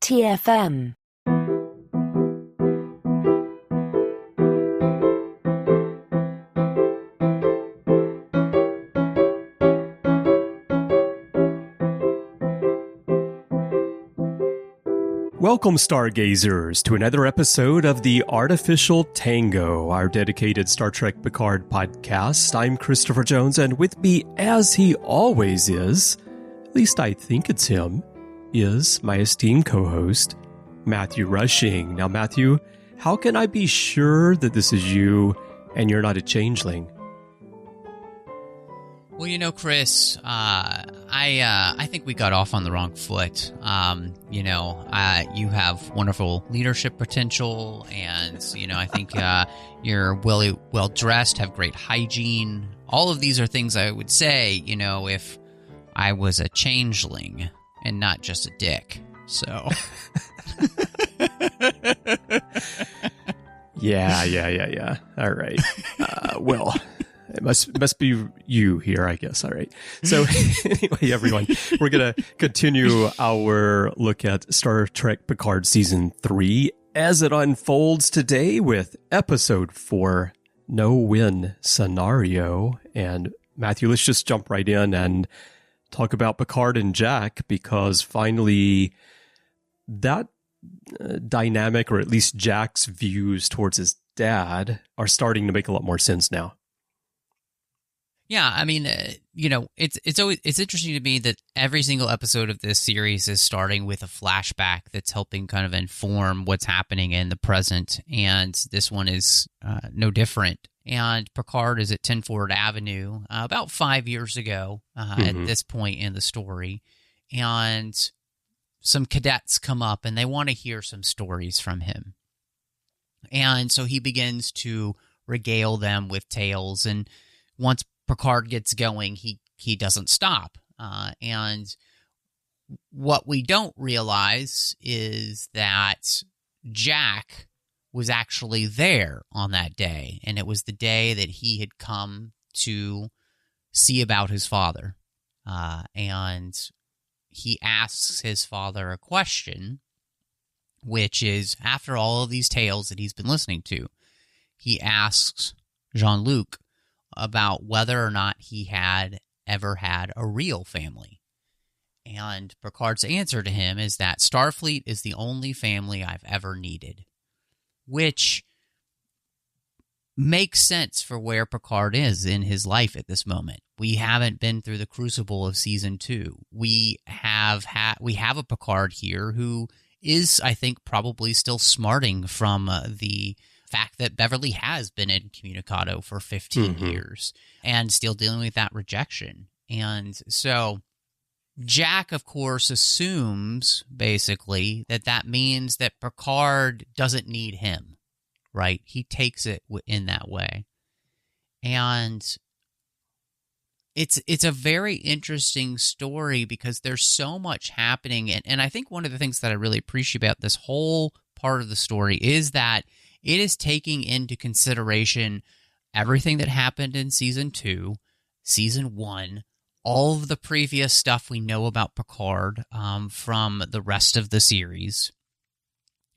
TFM. Welcome, stargazers, to another episode of the Artificial Tango, our dedicated Star Trek Picard podcast. I'm Christopher Jones, and with me, as he always is, at least I think it's him, is my esteemed co-host, Matthew Rushing. Now, Matthew, how can I be sure that this is you and you're not a changeling? Well, you know, Chris, I think we got off on the wrong foot. You have wonderful leadership potential, and, I think you're well dressed, have great hygiene. All of these are things I would say, if I was a changeling and not just a dick. So. Yeah. All right. Well. It must be you here, I guess. All right. So anyway, everyone, we're going to continue our look at Star Trek Picard Season 3 as it unfolds today with Episode 4, No-Win Scenario. And Matthew, let's just jump right in and talk about Picard and Jack, because finally that dynamic, or at least Jack's views towards his dad, are starting to make a lot more sense now. Yeah, I mean, it's interesting to me that every single episode of this series is starting with a flashback that's helping kind of inform what's happening in the present, and this one is no different. And Picard is at 10 Ford Avenue about 5 years ago at this point in the story, and some cadets come up and they want to hear some stories from him. And so he begins to regale them with tales, and once Picard gets going, he doesn't stop. And what we don't realize is that Jack was actually there on that day, and it was the day that he had come to see about his father. And he asks his father a question, which is, after all of these tales that he's been listening to, he asks Jean-Luc about whether or not he had ever had a real family. And Picard's answer to him is that Starfleet is the only family I've ever needed, which makes sense for where Picard is in his life at this moment. We haven't been through the crucible of Season 2. We have a Picard here who is, I think, probably still smarting from the fact that Beverly has been incommunicado for 15 years and still dealing with that rejection. And so Jack, of course, assumes basically that means that Picard doesn't need him, right? He takes it in that way. And it's a very interesting story because there's so much happening. And I think one of the things that I really appreciate about this whole part of the story is that it is taking into consideration everything that happened in Season 2, Season 1, all of the previous stuff we know about Picard from the rest of the series,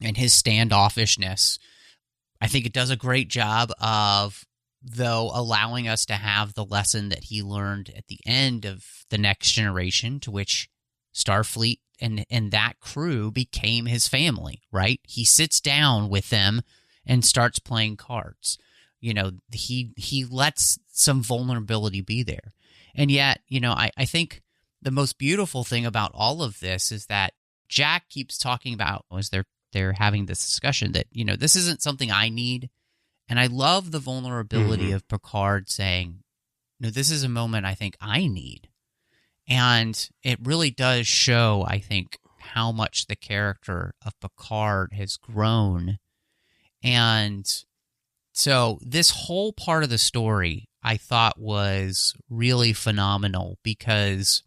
and his standoffishness. I think it does a great job of, though, allowing us to have the lesson that he learned at the end of The Next Generation, to which Starfleet and that crew became his family, right? He sits down with them and starts playing cards. He lets some vulnerability be there. And yet, I think the most beautiful thing about all of this is that Jack keeps talking about, as they're having this discussion, that, this isn't something I need. And I love the vulnerability of Picard saying, no, this is a moment I think I need. And it really does show, I think, how much the character of Picard has grown. And so this whole part of the story I thought was really phenomenal, because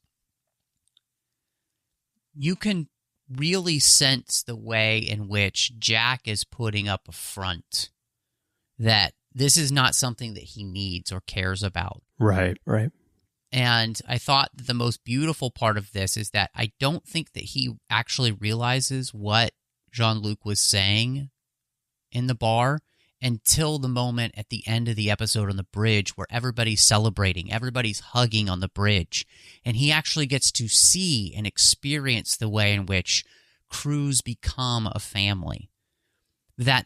you can really sense the way in which Jack is putting up a front that this is not something that he needs or cares about. Right. And I thought that the most beautiful part of this is that I don't think that he actually realizes what Jean-Luc was saying in the bar until the moment at the end of the episode on the bridge where everybody's celebrating, everybody's hugging on the bridge, and he actually gets to see and experience the way in which crews become a family. That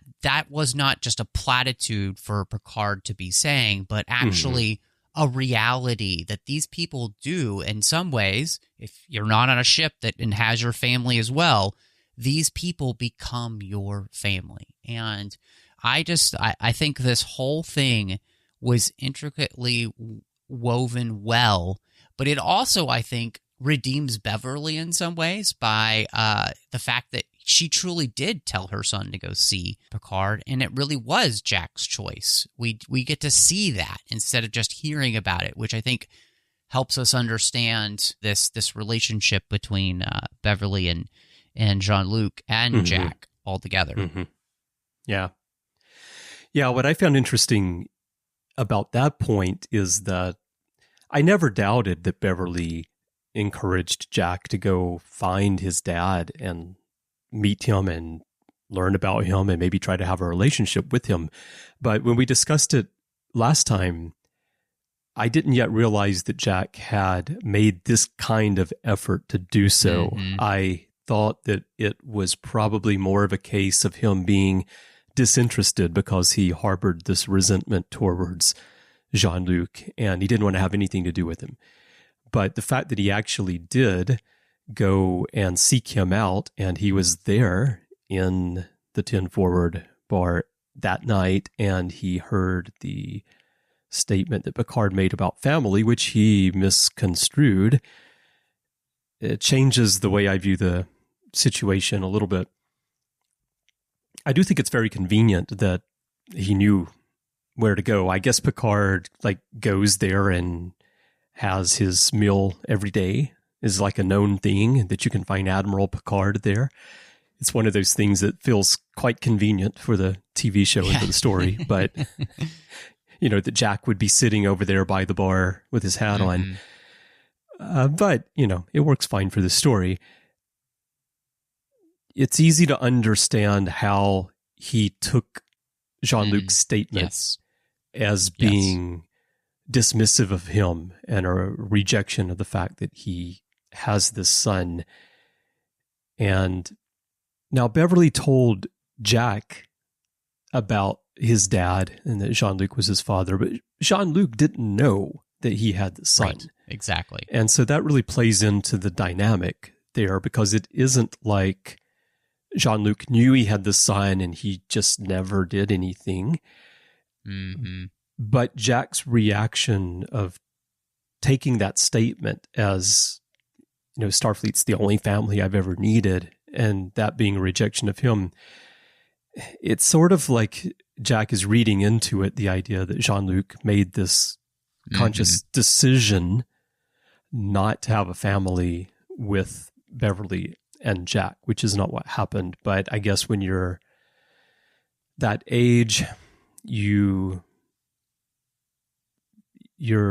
was not just a platitude for Picard to be saying, but actually a reality that these people do in some ways. If you're not on a ship that and has your family as well, these people become your family. And I think this whole thing was intricately woven well, but it also, I think, redeems Beverly in some ways by the fact that she truly did tell her son to go see Picard, and it really was Jack's choice. We get to see that instead of just hearing about it, which I think helps us understand this relationship between Beverly and Jean-Luc and Jack altogether. Yeah. Yeah, what I found interesting about that point is that I never doubted that Beverly encouraged Jack to go find his dad and meet him and learn about him and maybe try to have a relationship with him. But when we discussed it last time, I didn't yet realize that Jack had made this kind of effort to do so. I thought that it was probably more of a case of him being disinterested because he harbored this resentment towards Jean-Luc and he didn't want to have anything to do with him. But the fact that he actually did go and seek him out, and he was there in the 10 Forward bar that night, and he heard the statement that Picard made about family, which he misconstrued. It changes the way I view the situation a little bit. I do think it's very convenient that he knew where to go. I guess Picard goes there and has his meal every day, is like a known thing that you can find Admiral Picard there. It's one of those things that feels quite convenient for the TV show and for the story, but that Jack would be sitting over there by the bar with his hat on. But it works fine for the story. It's easy to understand how he took Jean-Luc's statements as being dismissive of him and a rejection of the fact that he has this son. And now Beverly told Jack about his dad and that Jean-Luc was his father, but Jean-Luc didn't know that he had the son. Right. Exactly. And so that really plays into the dynamic there, because it isn't like Jean-Luc knew he had the son and he just never did anything. But Jack's reaction of taking that statement as, Starfleet's the only family I've ever needed, and that being a rejection of him, it's sort of like Jack is reading into it the idea that Jean-Luc made this conscious decision not to have a family with Beverly and Jack, which is not what happened. But I guess when you're that age, your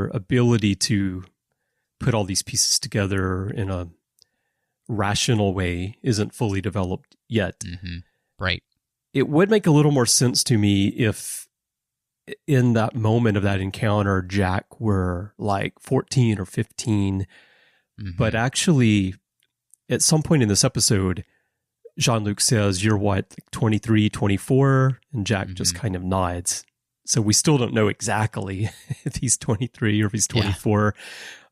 ability to put all these pieces together in a rational way isn't fully developed yet. Right. It would make a little more sense to me if in that moment of that encounter, Jack were like 14 or 15, but actually at some point in this episode, Jean-Luc says, you're what, 23, 24? And Jack just kind of nods. So we still don't know exactly if he's 23 or if he's 24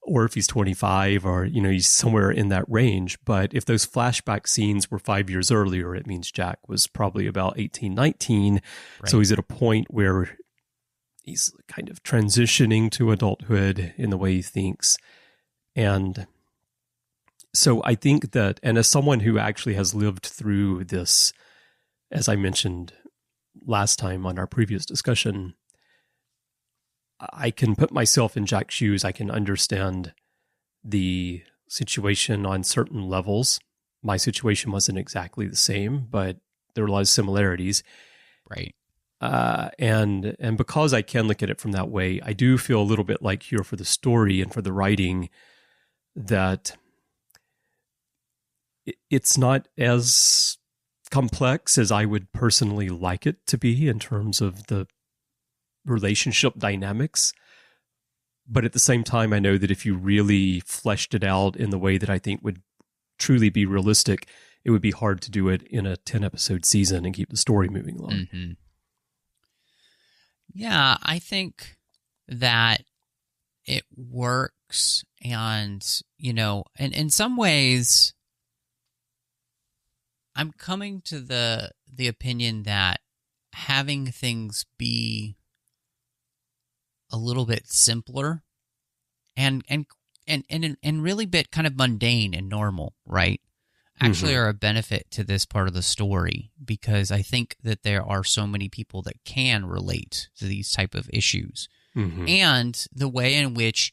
or if he's 25 or, he's somewhere in that range. But if those flashback scenes were 5 years earlier, it means Jack was probably about 18, 19. Right. So he's at a point where he's kind of transitioning to adulthood in the way he thinks. And so I think that, and as someone who actually has lived through this, as I mentioned last time on our previous discussion, I can put myself in Jack's shoes. I can understand the situation on certain levels. My situation wasn't exactly the same, but there were a lot of similarities. Right. And because I can look at it from that way, I do feel a little bit like here for the story and for the writing that it's not as complex as I would personally like it to be in terms of the relationship dynamics. But at the same time, I know that if you really fleshed it out in the way that I think would truly be realistic, it would be hard to do it in a 10-episode season and keep the story moving along. Mm-hmm. Yeah, I think that it works. And, and in some ways, I'm coming to the opinion that having things be a little bit simpler and really bit kind of mundane and normal, right? Actually are a benefit to this part of the story, because I think that there are so many people that can relate to these type of issues. And the way in which,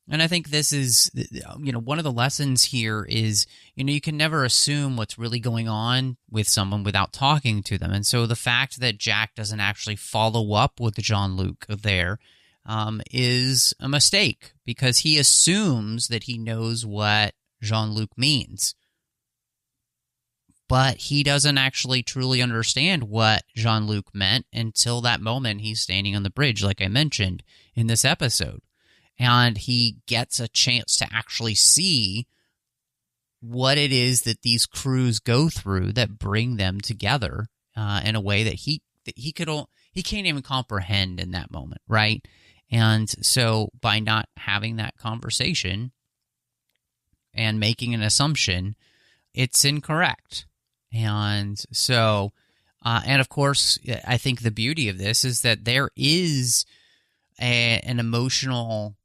and I think this is, one of the lessons here is, you can never assume what's really going on with someone without talking to them. And so the fact that Jack doesn't actually follow up with Jean-Luc there is a mistake, because he assumes that he knows what Jean-Luc means. But he doesn't actually truly understand what Jean-Luc meant until that moment he's standing on the bridge, like I mentioned in this episode. And he gets a chance to actually see what it is that these crews go through that bring them together in a way that he can't even comprehend in that moment, right? And so by not having that conversation and making an assumption, it's incorrect. And so, and of course, I think the beauty of this is that there is an emotional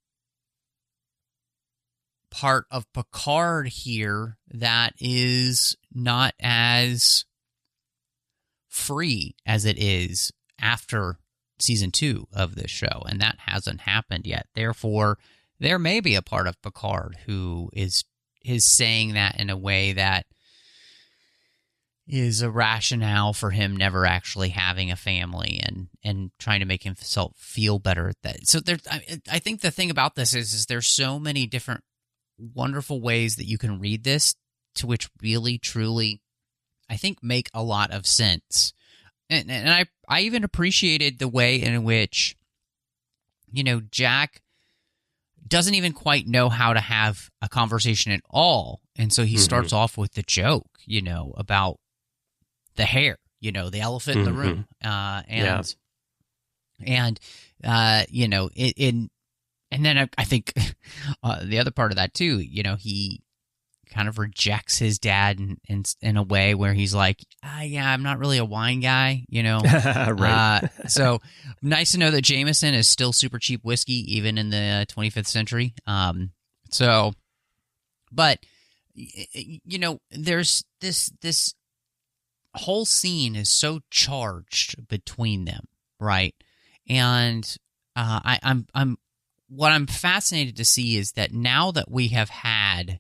part of Picard here that is not as free as it is after season 2 of this show, and that hasn't happened yet. Therefore, there may be a part of Picard who is saying that in a way that is a rationale for him never actually having a family and trying to make himself feel better at that. So I think the thing about this is there's so many different wonderful ways that you can read this, to which really, truly, I think make a lot of sense. And I even appreciated the way in which, Jack doesn't even quite know how to have a conversation at all. And so he starts off with the joke, about the hair, the elephant in the room. And then I think the other part of that too, he kind of rejects his dad in a way where he's like, yeah, I'm not really a wine guy, Right. So nice to know that Jameson is still super cheap whiskey, even in the 25th century. But there's this whole scene is so charged between them, right? And I'm what I'm fascinated to see is that now that we have had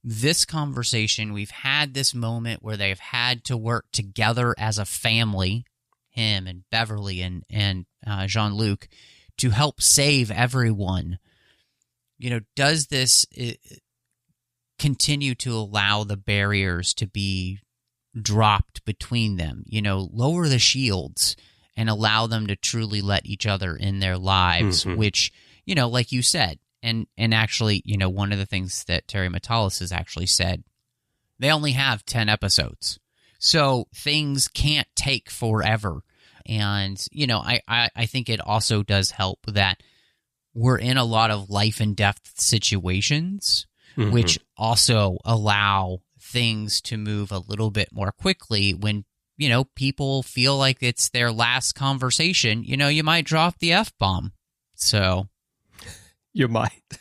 this conversation, we've had this moment where they've had to work together as a family, him and Beverly and Jean-Luc, to help save everyone. Does this continue to allow the barriers to be dropped between them? Lower the shields and allow them to truly let each other in their lives, which, like you said, and actually, one of the things that Terry Matalas has actually said, they only have 10 episodes. So things can't take forever. And, I think it also does help that we're in a lot of life and death situations, which also allow things to move a little bit more quickly. When, people feel like it's their last conversation, you might drop the F-bomb. So you might.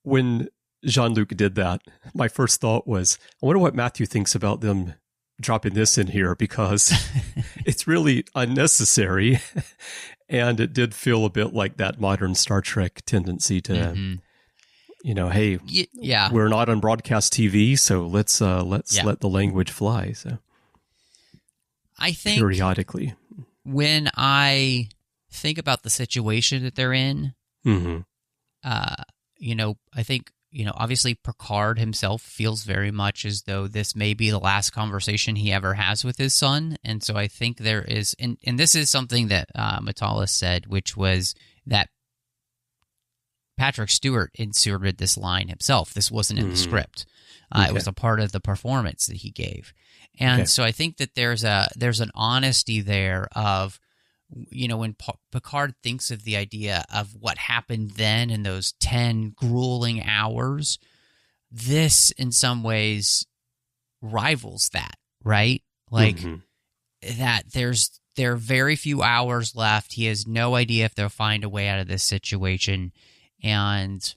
When Jean-Luc did that, my first thought was, I wonder what Matthew thinks about them dropping this in here, because it's really unnecessary. And it did feel a bit like that modern Star Trek tendency to, hey, we're not on broadcast TV, so let's let the language fly. So I think periodically. When I think about the situation that they're in, Mm-hmm. I think, obviously Picard himself feels very much as though this may be the last conversation he ever has with his son. And so I think there is, and this is something that Matalas said, which was that Patrick Stewart inserted this line himself. This wasn't in the script. Okay. It was a part of the performance that he gave. And so I think that there's an honesty there of, when Picard thinks of the idea of what happened then in those 10 grueling hours, this in some ways rivals that, right? Like that there are very few hours left. He has no idea if they'll find a way out of this situation. And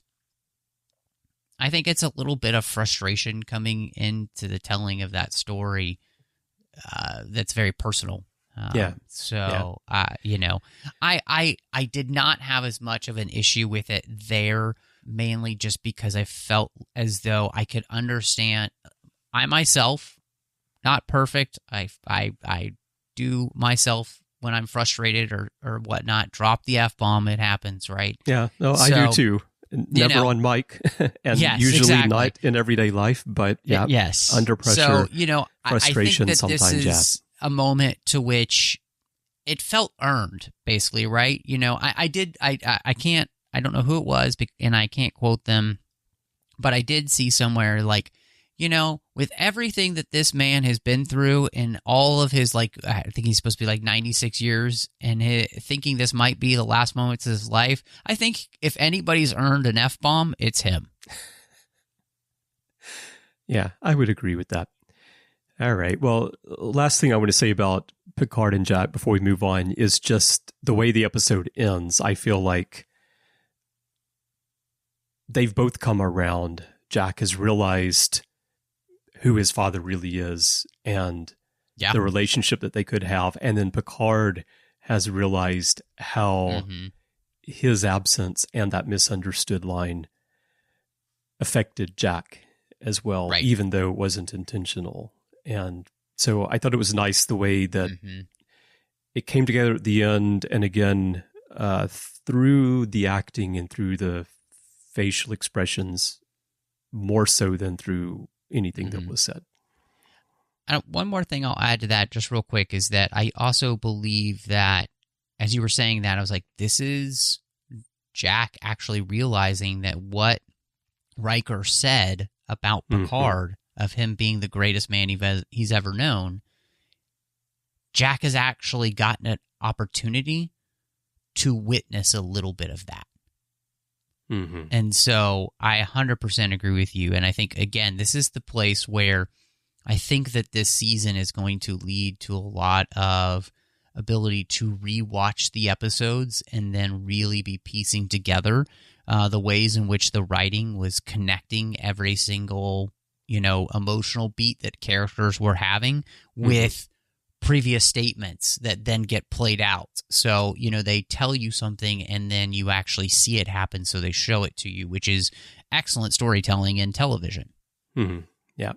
I think it's a little bit of frustration coming into the telling of that story that's very personal. I did not have as much of an issue with it there, mainly just because I felt as though I could understand. I myself, not perfect. I do myself when I'm frustrated or whatnot, drop the F-bomb. It happens, right? Yeah, no, I do too. Never on mic, and usually not in everyday life, but under pressure, frustration I think that sometimes. This is a moment to which it felt earned, basically, right? I don't know who it was, and I can't quote them, but I did see somewhere like, with everything that this man has been through in all of his, I think he's supposed to be like 96 years, and thinking this might be the last moments of his life, I think if anybody's earned an F-bomb, it's him. Yeah, I would agree with that. All right. Well, last thing I want to say about Picard and Jack before we move on is just the way the episode ends. I feel like they've both come around. Jack has realized who his father really is and the relationship that they could have. And then Picard has realized how his absence and that misunderstood line affected Jack as well, even though it wasn't intentional. And so I thought it was nice the way that it came together at the end. And again, through the acting and through the facial expressions, more so than through anything that was said. One more thing I'll add to that just real quick is that I also believe that, as you were saying that, I was like, this is Jack actually realizing that what Riker said about Picard, of him being the greatest man he's ever known, Jack has actually gotten an opportunity to witness a little bit of that. And so I 100% agree with you. And I think, again, this is the place where I think that this season is going to lead to a lot of ability to rewatch the episodes and then really be piecing together the ways in which the writing was connecting every single, emotional beat that characters were having with previous statements that then get played out. So, they tell you something and then you actually see it happen, so they show it to you, which is excellent storytelling in television. Yeah.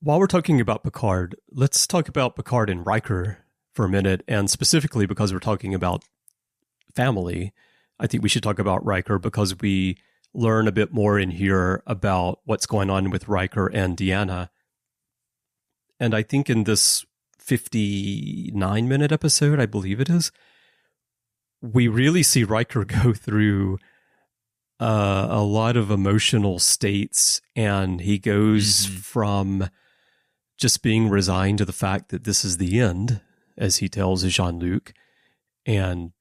While we're talking about Picard, let's talk about Picard and Riker for a minute, and specifically because we're talking about family, I think we should talk about Riker because we learn a bit more in here about what's going on with Riker and Deanna. And I think in this 59-minute episode, I believe it is, we really see Riker go through a lot of emotional states, and he goes from just being resigned to the fact that this is the end, as he tells Jean-Luc, and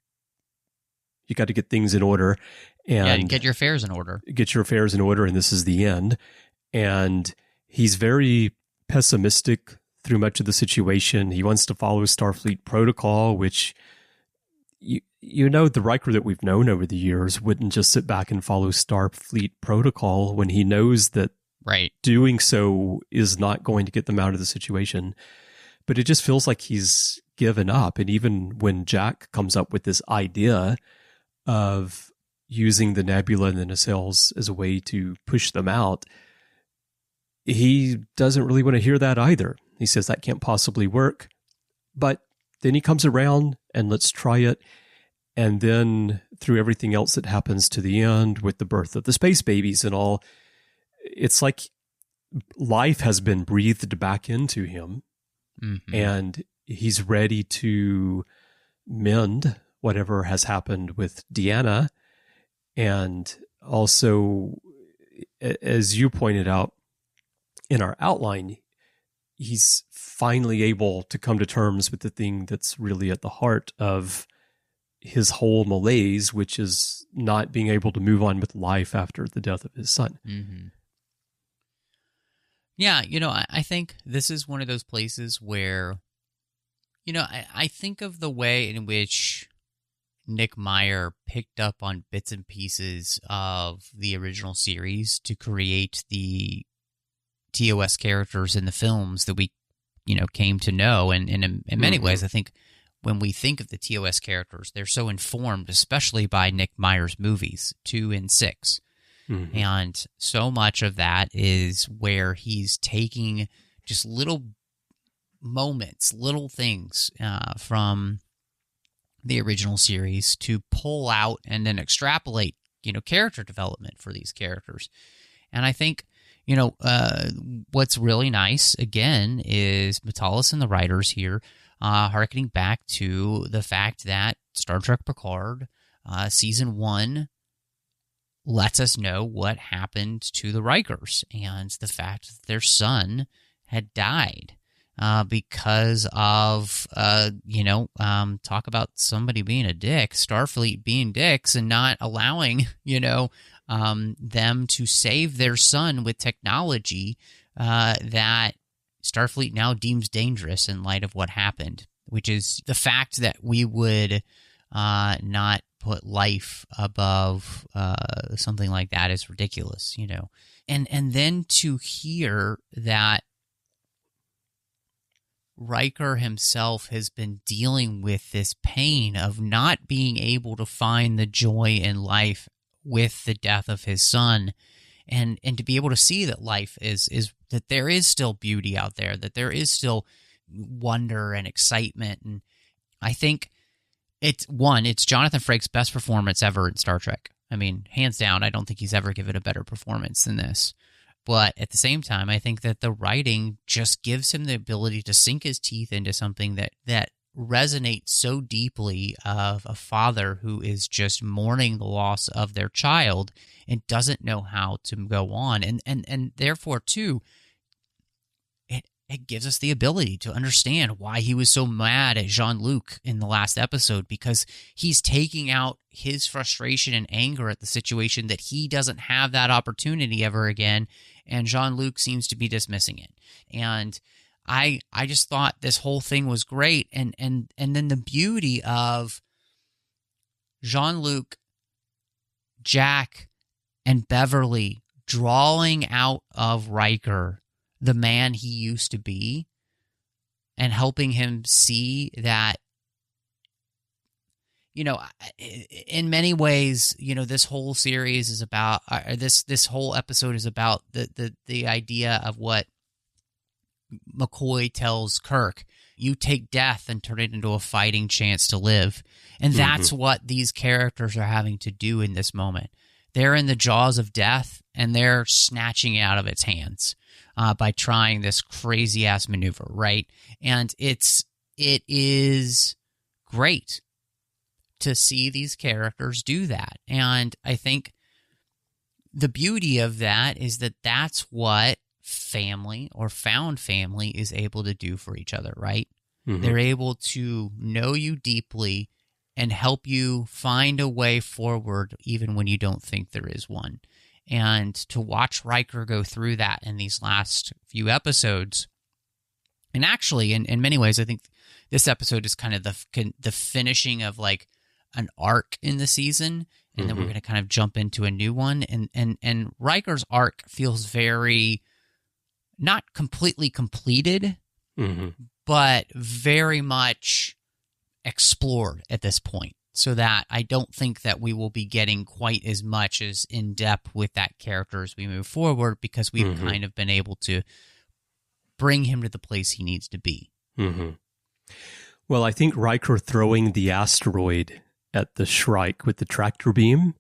you got to get things in order. And get your affairs in order. Get your affairs in order, and this is the end. And he's very pessimistic through much of the situation. He wants to follow Starfleet protocol, which, the Riker that we've known over the years wouldn't just sit back and follow Starfleet protocol when he knows that doing so is not going to get them out of the situation. But it just feels like he's given up. And even when Jack comes up with this idea of using the nebula and the nacelles as a way to push them out, he doesn't really want to hear that either. He says that can't possibly work. But then he comes around and let's try it. And then through everything else that happens to the end with the birth of the space babies and all, it's like life has been breathed back into him. Mm-hmm. And he's ready to mend whatever has happened with Deanna. And also, as you pointed out in our outline, he's finally able to come to terms with the thing that's really at the heart of his whole malaise, which is not being able to move on with life after the death of his son. Mm-hmm. Yeah, I think this is one of those places where, I think of the way in which Nick Meyer picked up on bits and pieces of the original series to create the TOS characters in the films that we, came to know. And in many ways, I think when we think of the TOS characters, they're so informed, especially by Nick Meyer's movies, 2 and 6. Mm-hmm. And so much of that is where he's taking just little moments, little things from the original series to pull out and then extrapolate, character development for these characters. And I think, what's really nice, again, is Matalas and the writers here harkening back to the fact that Star Trek Picard, Season 1, lets us know what happened to the Rikers and the fact that their son had died because of, talk about somebody being a dick, Starfleet being dicks and not allowing, them to save their son with technology that Starfleet now deems dangerous in light of what happened, which is the fact that we would not put life above something like that is ridiculous, And then to hear that Riker himself has been dealing with this pain of not being able to find the joy in life with the death of his son, and to be able to see that life is that there is still beauty out there, that there is still wonder and excitement. And I think it's Jonathan Frakes' best performance ever in Star Trek. I mean, hands down, I don't think he's ever given a better performance than this. But at the same time, I think that the writing just gives him the ability to sink his teeth into something that resonates so deeply of a father who is just mourning the loss of their child and doesn't know how to go on. And therefore, too, it gives us the ability to understand why he was so mad at Jean-Luc in the last episode, because he's taking out his frustration and anger at the situation that he doesn't have that opportunity ever again, and Jean-Luc seems to be dismissing it. And I just thought this whole thing was great, and then the beauty of Jean-Luc, Jack, and Beverly drawing out of Riker the man he used to be, and helping him see that, in many ways, this whole series is about, this whole episode is about the idea of what McCoy tells Kirk: you take death and turn it into a fighting chance to live. And that's what these characters are having to do in this moment. They're in the jaws of death, and they're snatching it out of its hands by trying this crazy-ass maneuver, right? And it is great to see these characters do that. And I think the beauty of that is that that's what family or found family is able to do for each other, right? Mm-hmm. They're able to know you deeply and help you find a way forward even when you don't think there is one. And to watch Riker go through that in these last few episodes, and actually, in many ways, I think this episode is kind of the finishing of like an arc in the season, and then we're going to kind of jump into a new one. And Riker's arc feels very, not completely completed, but very much explored at this point. So that I don't think that we will be getting quite as much as in depth with that character as we move forward, because we've kind of been able to bring him to the place he needs to be. Well, I think Riker throwing the asteroid at the Shrike with the tractor beam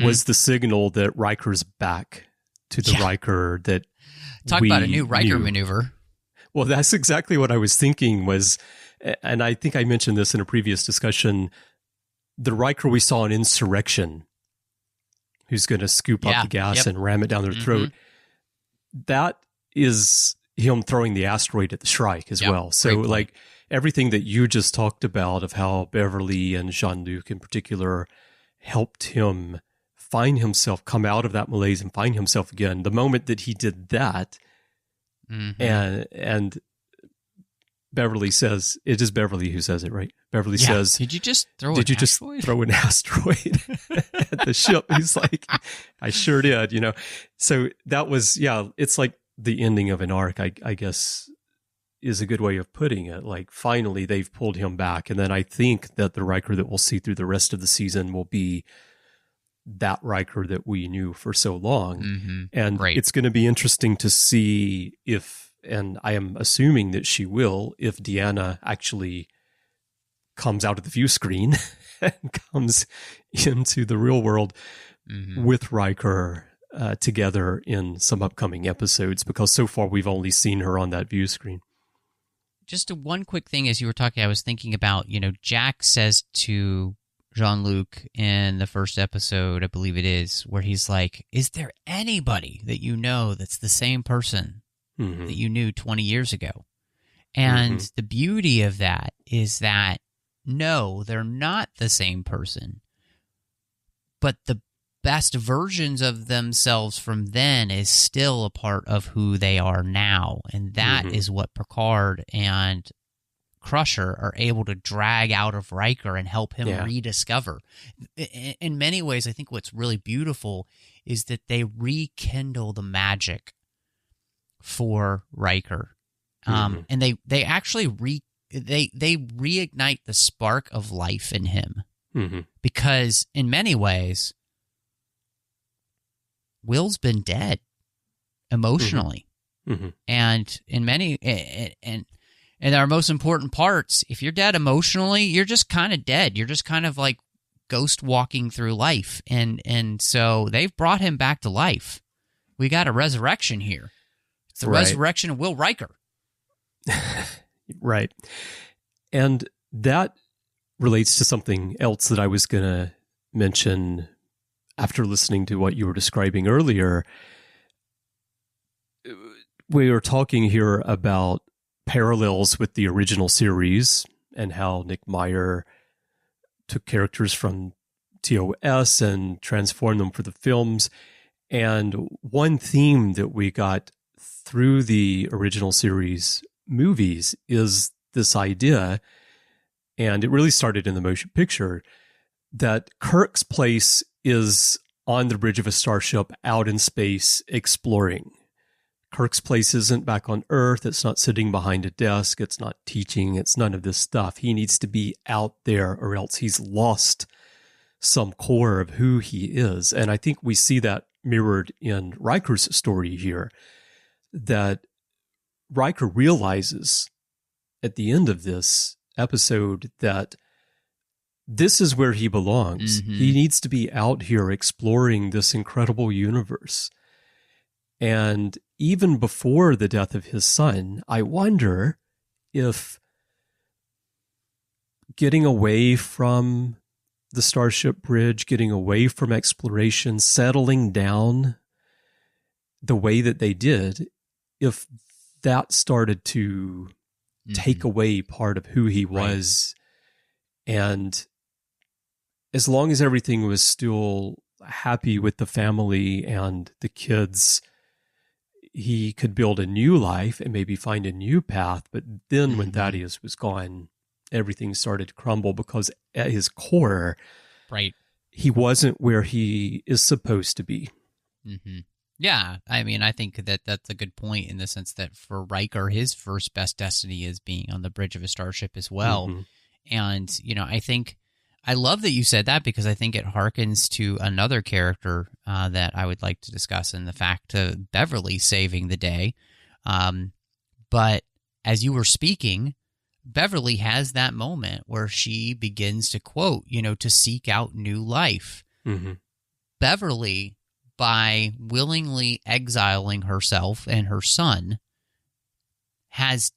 was the signal that Riker's back to the Riker that Talk we about a new Riker knew. maneuver. Well, that's exactly what I was thinking was, and I think I mentioned this in a previous discussion, the Riker we saw in Insurrection, who's going to scoop up the gas and ram it down their throat, that is him throwing the asteroid at the Shrike as well. So, like, everything that you just talked about of how Beverly and Jean-Luc in particular helped him find himself, come out of that malaise and find himself again. The moment that he did that, and Beverly says, it is Beverly who says it, right? Beverly says, Did you just throw an asteroid at the ship? He's like, I sure did, you know. So that was, it's like the ending of an arc, I guess, is a good way of putting it. Like, finally, they've pulled him back. And then I think that the Riker that we'll see through the rest of the season will be that Riker that we knew for so long. And it's going to be interesting to see if, and I am assuming that she will, if Deanna actually comes out of the view screen and comes into the real world with Riker together in some upcoming episodes, because so far we've only seen her on that view screen. Just one quick thing as you were talking, I was thinking about, Jack says to Jean-Luc in the first episode, I believe it is, where he's like, is there anybody that you know that's the same person that you knew 20 years ago? And the beauty of that is that, no, they're not the same person, but the best versions of themselves from then is still a part of who they are now. And that is what Picard and Crusher are able to drag out of Riker and help him rediscover. In many ways, I think what's really beautiful is that they rekindle the magic for Riker. And they actually they reignite the spark of life in him. Because in many ways, Will's been dead emotionally. And in many, and our most important parts, if you're dead emotionally, you're just kind of dead. You're just kind of like ghost walking through life. And so they've brought him back to life. We got a resurrection here. It's the resurrection of Will Riker. Right. And that relates to something else that I was going to mention after listening to what you were describing earlier. We were talking here about parallels with the original series and how Nick Meyer took characters from TOS and transformed them for the films. And one theme that we got through the original series movies is this idea, and it really started in the motion picture, that Kirk's place is on the bridge of a starship out in space exploring. Kirk's place isn't back on Earth. It's not sitting behind a desk. It's not teaching. It's none of this stuff. He needs to be out there or else he's lost some core of who he is. And I think we see that mirrored in Riker's story here, that Riker realizes at the end of this episode that this is where he belongs. He needs to be out here exploring this incredible universe. And even before the death of his son, I wonder if getting away from the Starship Bridge, getting away from exploration, settling down the way that they did, if that started to take away part of who he was. And as long as everything was still happy with the family and the kids, he could build a new life and maybe find a new path. But then when Thaddeus was gone, everything started to crumble, because at his core, he wasn't where he is supposed to be. Yeah, I mean, I think that that's a good point in the sense that for Riker, his first best destiny is being on the bridge of a starship as well. And, I think I love that you said that, because I think it harkens to another character that I would like to discuss, in the fact of Beverly saving the day. But as you were speaking, Beverly has that moment where she begins to quote, to seek out new life. Mm-hmm. Beverly, by willingly exiling herself and her son, has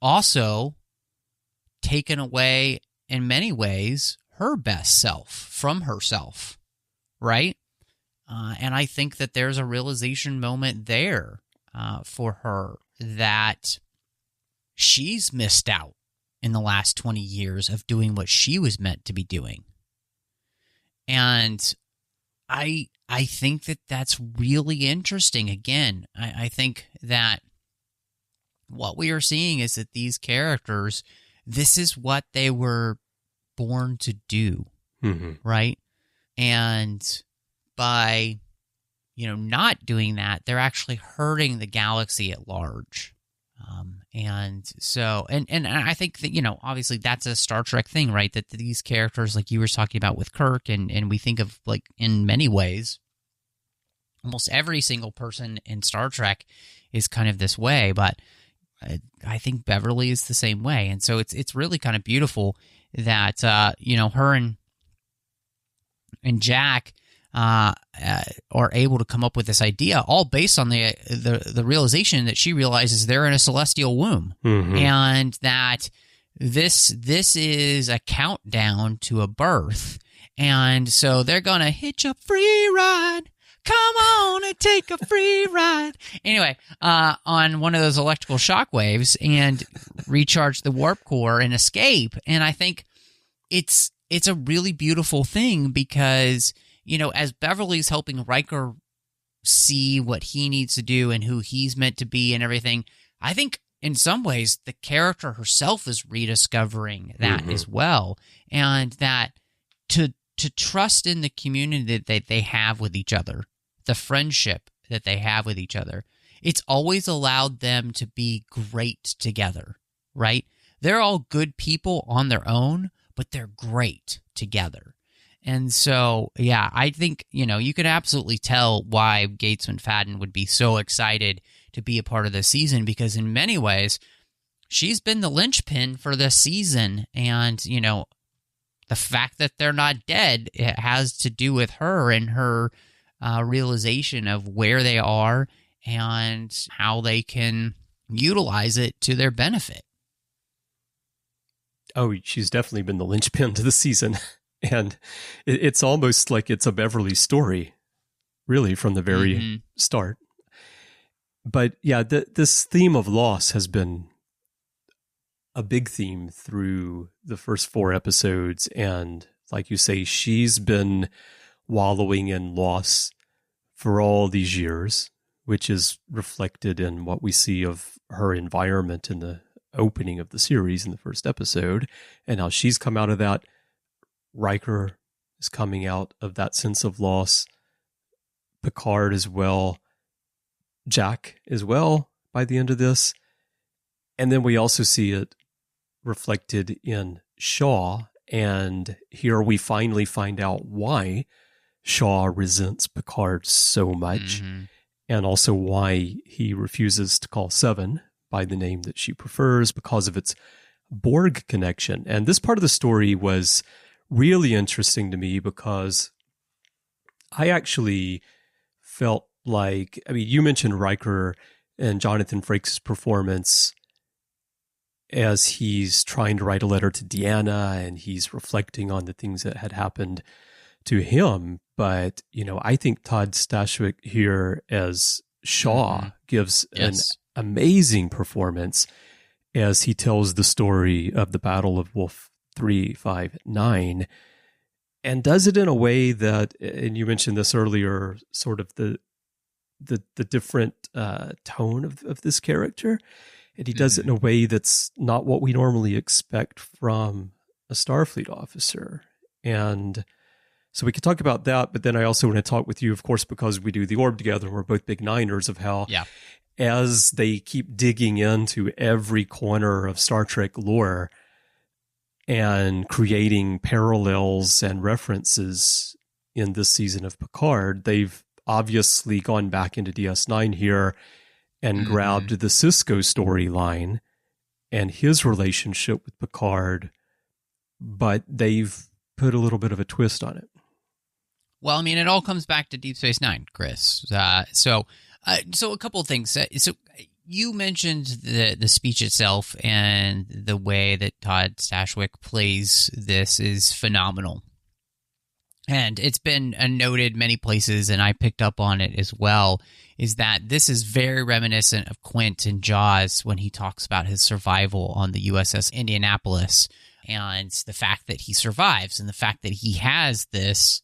also taken away, in many ways, her best self from herself, right? And I think that there's a realization moment there for her that she's missed out in the last 20 years of doing what she was meant to be doing. And I think that that's really interesting. Again, I think that what we are seeing is that these characters, this is what they were born to do, right? And by, not doing that, they're actually hurting the galaxy at large. And so, and I think that, obviously that's a Star Trek thing, right? That these characters, like you were talking about with Kirk, and we think of, like, in many ways, almost every single person in Star Trek is kind of this way, but I think Beverly is the same way. And so it's really kind of beautiful that, her and Jack are able to come up with this idea, all based on the realization that she realizes they're in a celestial womb, and that this is a countdown to a birth, and so they're gonna hitch a free ride. Come on and take a free ride. Anyway, on one of those electrical shockwaves and recharge the warp core and escape. And I think it's a really beautiful thing because, as Beverly's helping Riker see what he needs to do and who he's meant to be and everything, I think in some ways the character herself is rediscovering that as well. And that to trust in the community that they have with each other, the friendship that they have with each other, it's always allowed them to be great together, right? They're all good people on their own, but they're great together. And so, yeah, I think, you could absolutely tell why Gates McFadden would be so excited to be a part of this season, because in many ways, she's been the linchpin for this season. And, the fact that they're not dead, it has to do with her and her realization of where they are and how they can utilize it to their benefit. Oh, she's definitely been the linchpin to the season. And it's almost like it's a Beverly story, really, from the very start. But yeah, this theme of loss has been a big theme through the first 4 episodes. And like you say, she's been wallowing in loss for all these years, which is reflected in what we see of her environment in the opening of the series in the first episode, and how she's come out of that. Riker is coming out of that sense of loss. Picard as well. Jack as well by the end of this. And then we also see it reflected in Shaw, and here we finally find out why Shaw resents Picard so much, and also why he refuses to call Seven by the name that she prefers, because of its Borg connection. And this part of the story was really interesting to me because I actually felt like, you mentioned Riker and Jonathan Frakes' performance as he's trying to write a letter to Deanna and he's reflecting on the things that had happened to him. But, I think Todd Stashwick here as Shaw gives an amazing performance as he tells the story of the Battle of Wolf 359, and does it in a way that, and you mentioned this earlier, sort of the different tone of this character, and he does it in a way that's not what we normally expect from a Starfleet officer. And so we could talk about that, but then I also want to talk with you, of course, because we do the Orb together, and we're both big Niners, of how as they keep digging into every corner of Star Trek lore and creating parallels and references in this season of Picard, they've obviously gone back into DS9 here and grabbed the Sisko storyline and his relationship with Picard, but they've put a little bit of a twist on it. Well, I mean, it all comes back to Deep Space Nine, Chris. So a couple of things. So you mentioned the speech itself, and the way that Todd Stashwick plays this is phenomenal. And it's been noted many places, and I picked up on it as well, is that this is very reminiscent of Quint in Jaws when he talks about his survival on the USS Indianapolis, and the fact that he survives, and the fact that he has this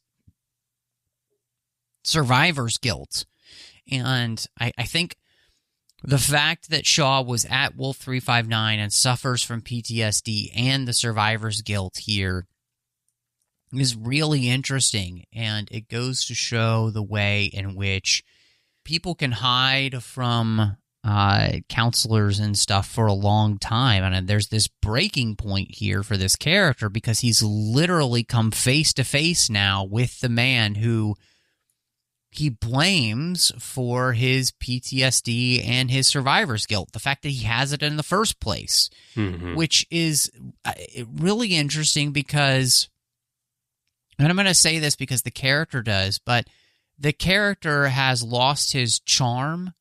survivor's guilt. And I think the fact that Shaw was at Wolf 359 and suffers from PTSD and the survivor's guilt here is really interesting, and it goes to show the way in which people can hide from counselors and stuff for a long time. And there's this breaking point here for this character, because he's literally come face to face now with the man who he blames for his PTSD and his survivor's guilt, the fact that he has it in the first place, which is really interesting because, and I'm going to say this because the character does, but the character has lost his charm,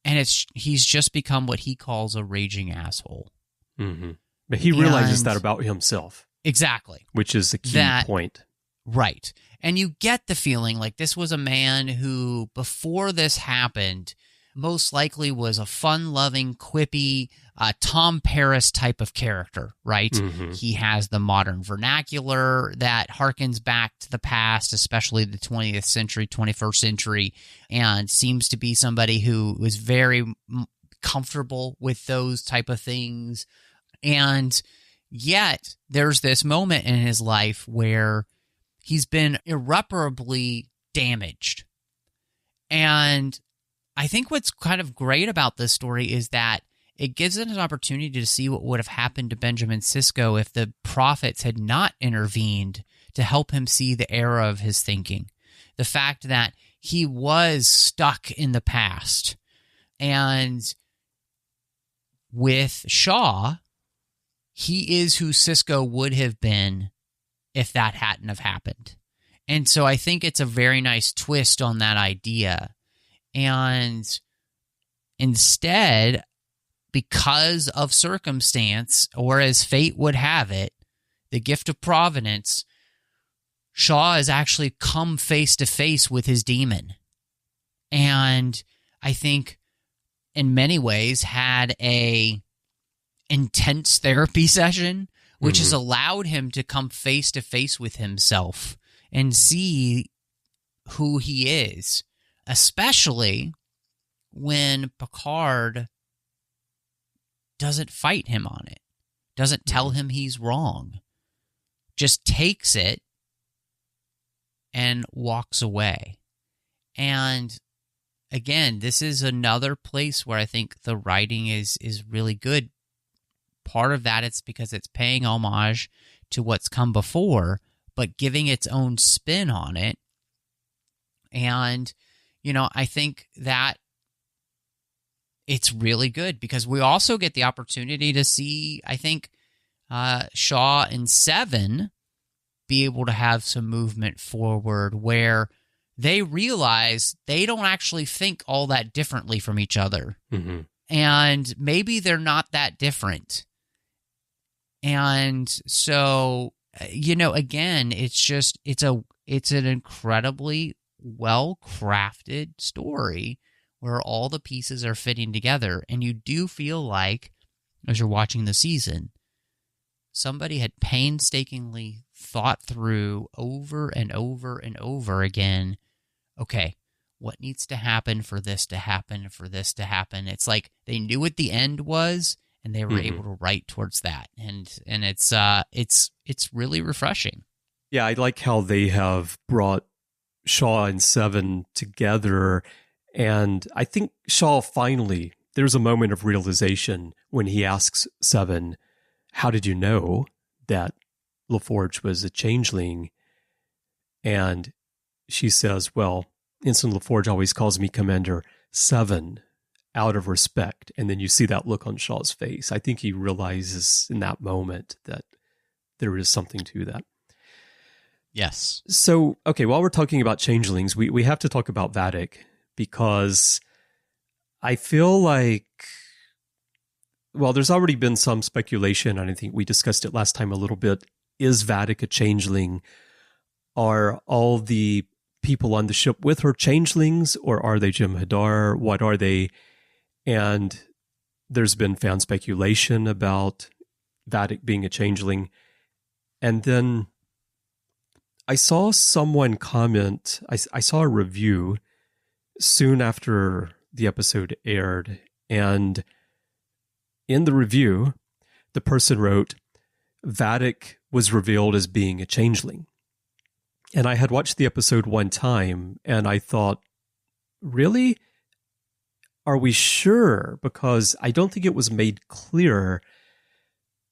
and he's just become what he calls a raging asshole. But he realizes that about himself. Exactly. Which is the key point. Right. And you get the feeling like this was a man who, before this happened, most likely was a fun-loving, quippy, Tom Paris type of character, right? He has the modern vernacular that harkens back to the past, especially the 20th century, 21st century, and seems to be somebody who was very comfortable with those type of things. And yet, there's this moment in his life where he's been irreparably damaged. And I think what's kind of great about this story is that it gives us an opportunity to see what would have happened to Benjamin Sisko if the prophets had not intervened to help him see the error of his thinking. The fact that he was stuck in the past. And with Shaw, he is who Sisko would have been if that hadn't have happened. And so I think it's a very nice twist on that idea. And instead, because of circumstance, or as fate would have it, the gift of provenance, Shaw has actually come face to face with his demon. And I think in many ways had a intense therapy session, which has allowed him to come face to face with himself and see who he is, especially when Picard doesn't fight him on it, doesn't tell him he's wrong, just takes it and walks away. And again, this is another place where I think the writing is really good. Part of that, it's because it's paying homage to what's come before, but giving its own spin on it. And, I think that it's really good because we also get the opportunity to see, I think, Shaw and Seven be able to have some movement forward where they realize they don't actually think all that differently from each other. And maybe they're not that different. And so, again, it's an incredibly well-crafted story where all the pieces are fitting together. And you do feel like, as you're watching the season, somebody had painstakingly thought through over and over and over again, okay, what needs to happen for this to happen, for this to happen? It's like they knew what the end was, and they were able to write towards that, and it's really refreshing. Yeah, I like how they have brought Shaw and Seven together, and I think Shaw finally, there's a moment of realization when he asks Seven, "How did you know that LaForge was a changeling?" And she says, "Well, Ensign LaForge always calls me Commander Seven." out of respect. And then you see that look on Shaw's face. I think he realizes in that moment that there is something to that. Yes. So, okay, while we're talking about changelings, we have to talk about Vadic, because I feel like, well, there's already been some speculation, and I think we discussed it last time a little bit. Is Vadic a changeling? Are all the people on the ship with her changelings, or are they Jem'Hadar? What are they? And there's been fan speculation about Vadic being a changeling. And then I saw someone comment, I saw a review soon after the episode aired, and in the review, the person wrote, Vadic was revealed as being a changeling. And I had watched the episode one time, and I thought, really? Are we sure? Because I don't think it was made clear.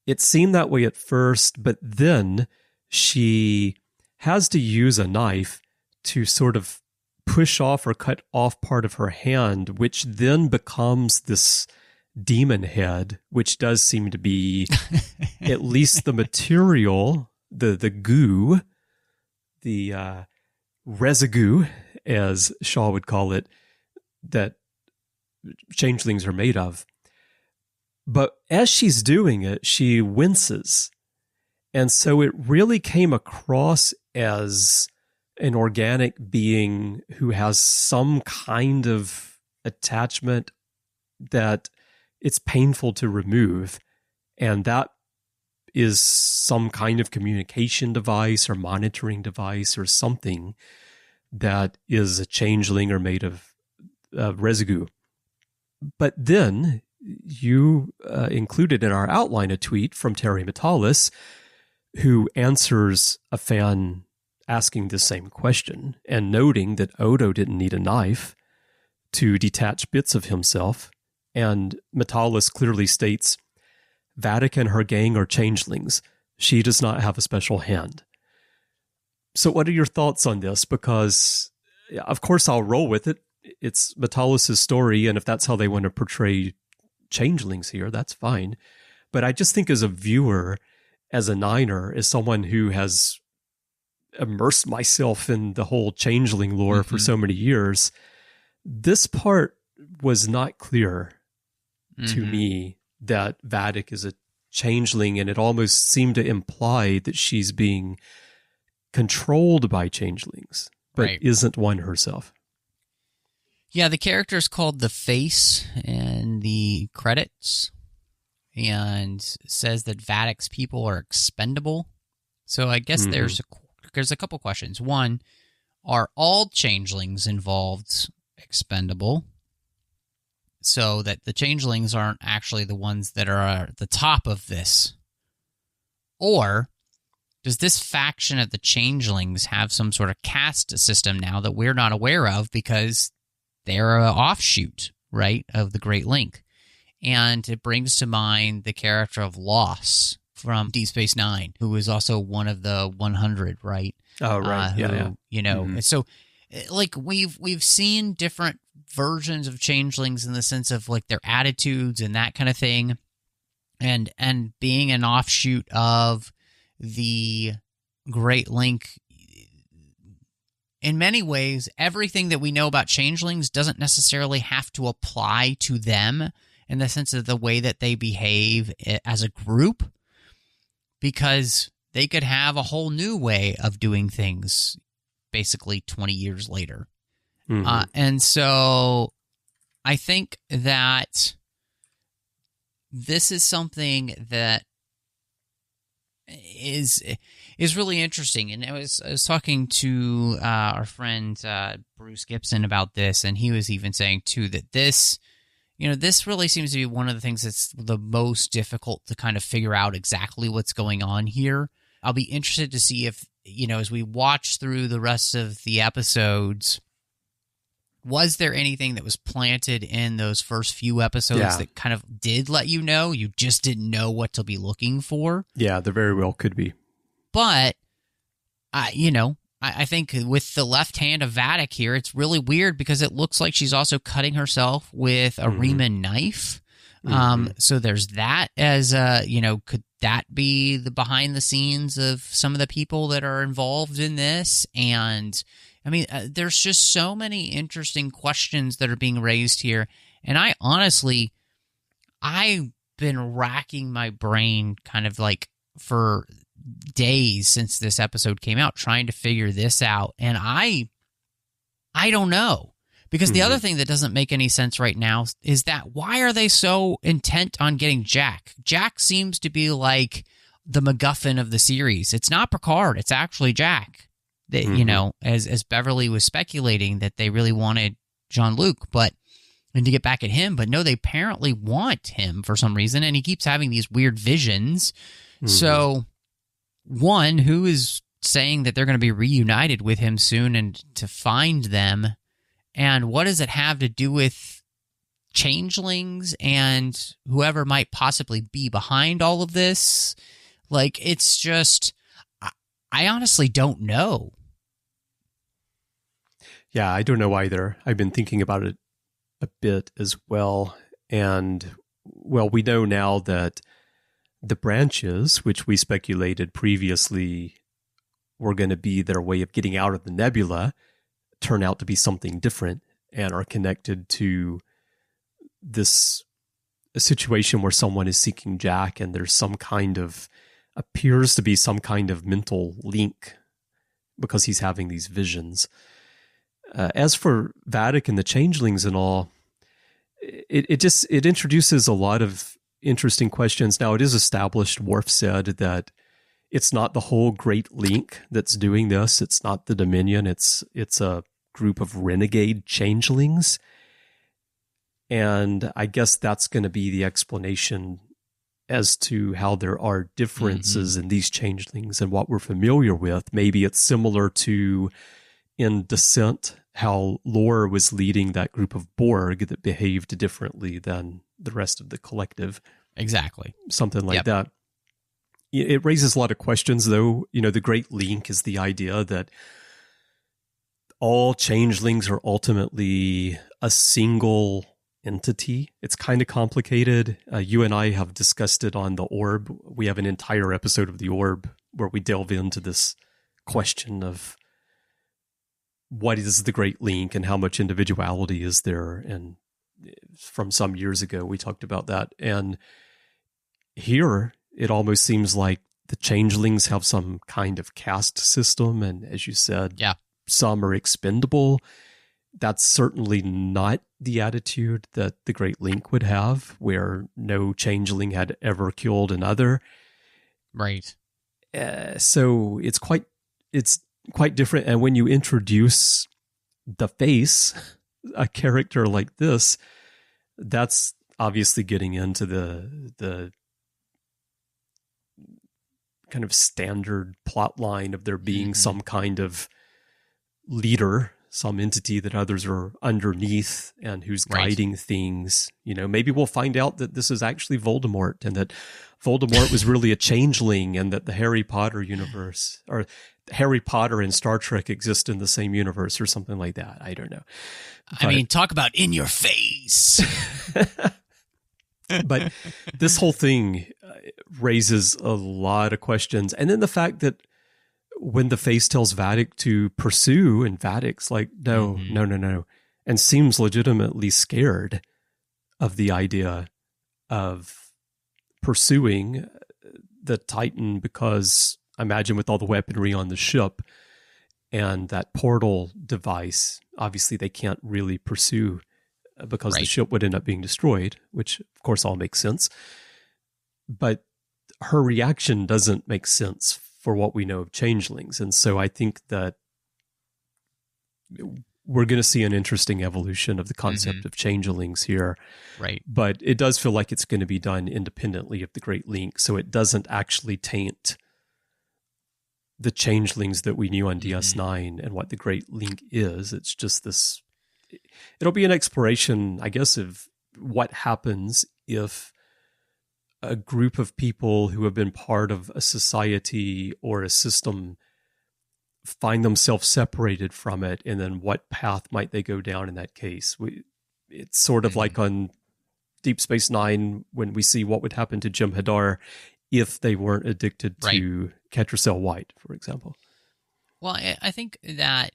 It seemed that way at first, but then she has to use a knife to sort of push off or cut off part of her hand, which then becomes this demon head, which does seem to be at least the material, the goo, the residue, as Shaw would call it, that changelings are made of. But as she's doing it, she winces. And so it really came across as an organic being who has some kind of attachment that it's painful to remove. And that is some kind of communication device or monitoring device or something that is a changeling or made of residue. But then you included in our outline a tweet from Terry Metalis, who answers a fan asking the same question and noting that Odo didn't need a knife to detach bits of himself. And Metalis clearly states, Vadic and her gang are changelings. She does not have a special hand. So what are your thoughts on this? Because, of course, I'll roll with it. It's Metalis' story, and if that's how they want to portray changelings here, that's fine. But I just think as a viewer, as a Niner, as someone who has immersed myself in the whole changeling lore for so many years, this part was not clear to me that Vadic is a changeling, and it almost seemed to imply that she's being controlled by changelings, but isn't one herself. Yeah, the character is called The Face in the credits, and says that Vadic's people are expendable. So I guess there's a couple questions. One, are all changelings involved expendable? So that the changelings aren't actually the ones that are at the top of this? Or does this faction of the changelings have some sort of caste system now that we're not aware of because they're an offshoot, right, of the Great Link? And it brings to mind the character of Loss from Deep Space Nine, who is also one of the 100, right? Oh, right. You know, and so like we've seen different versions of changelings in the sense of like their attitudes and that kind of thing, and being an offshoot of the Great Link. In many ways, everything that we know about changelings doesn't necessarily have to apply to them in the sense of the way that they behave as a group, because they could have a whole new way of doing things basically 20 years later. And so I think that this is something that is really interesting. And I was talking to our friend Bruce Gibson about this, and he was even saying too that this really seems to be one of the things that's the most difficult to kind of figure out exactly what's going on here. I'll be interested to see if, as we watch through the rest of the episodes, was there anything that was planted in those first few episodes that kind of did let you know? You just didn't know what to be looking for. Yeah, there very well could be. But, I think with the left hand of Vadic here, it's really weird because it looks like she's also cutting herself with a Riemann knife. So there's that as, could that be the behind the scenes of some of the people that are involved in this? And I mean, there's just so many interesting questions that are being raised here. And I've been racking my brain kind of like for days since this episode came out, trying to figure this out. And I don't know. Because the other thing that doesn't make any sense right now is that why are they so intent on getting Jack? Jack seems to be like the MacGuffin of the series. It's not Picard. It's actually Jack. That, as Beverly was speculating that they really wanted Jean-Luc, and to get back at him. But no, they apparently want him for some reason, and he keeps having these weird visions. So, one, who is saying that they're going to be reunited with him soon and to find them? And what does it have to do with changelings and whoever might possibly be behind all of this? Like, it's just, I honestly don't know. Yeah, I don't know either. I've been thinking about it a bit as well. And, well, we know now that the branches, which we speculated previously were going to be their way of getting out of the nebula, turn out to be something different and are connected to this a situation where someone is seeking Jack, and there's appears to be some kind of mental link because he's having these visions. As for Vadic and the changelings and all, it introduces a lot of interesting questions. Now, it is established, Worf said, that it's not the whole Great Link that's doing this. It's not the Dominion. It's a group of renegade changelings. And I guess that's going to be the explanation as to how there are differences in these changelings and what we're familiar with. Maybe it's similar to in Descent, how Lore was leading that group of Borg that behaved differently than the rest of the collective. Exactly. Something like that. It raises a lot of questions, though. The Great Link is the idea that all changelings are ultimately a single entity. It's kind of complicated. You and I have discussed it on the Orb. We have an entire episode of the Orb where we delve into this question of what is the Great Link and how much individuality is there. And from some years ago, we talked about that. And here, it almost seems like the changelings have some kind of caste system. And as you said, some are expendable. That's certainly not the attitude that the Great Link would have, where no changeling had ever killed another. Right. So it's quite different. And when you introduce the Face, a character like this, that's obviously getting into the kind of standard plot line of there being some kind of leader, some entity that others are underneath and who's guiding things. Maybe we'll find out that this is actually Voldemort, and that Voldemort was really a changeling, and that the Harry Potter universe, or Harry Potter and Star Trek, exist in the same universe or something like that. I don't know. Talk about in your face. But this whole thing raises a lot of questions. And then the fact that when the Face tells Vadic to pursue, and Vadic's like, no, and seems legitimately scared of the idea of pursuing the Titan, because imagine with all the weaponry on the ship and that portal device, obviously they can't really pursue because the ship would end up being destroyed, which of course all makes sense. But her reaction doesn't make sense for what we know of changelings. And so I think that we're going to see an interesting evolution of the concept of changelings here. Right. But it does feel like it's going to be done independently of the Great Link, so it doesn't actually taint the changelings that we knew on DS9 and what the Great Link is. It's just this... It'll be an exploration, I guess, of what happens if a group of people who have been part of a society or a system find themselves separated from it, and then what path might they go down in that case? It's sort of like on Deep Space Nine when we see what would happen to Jim Hadar if they weren't addicted to Ketracel White, for example. Well, I think that,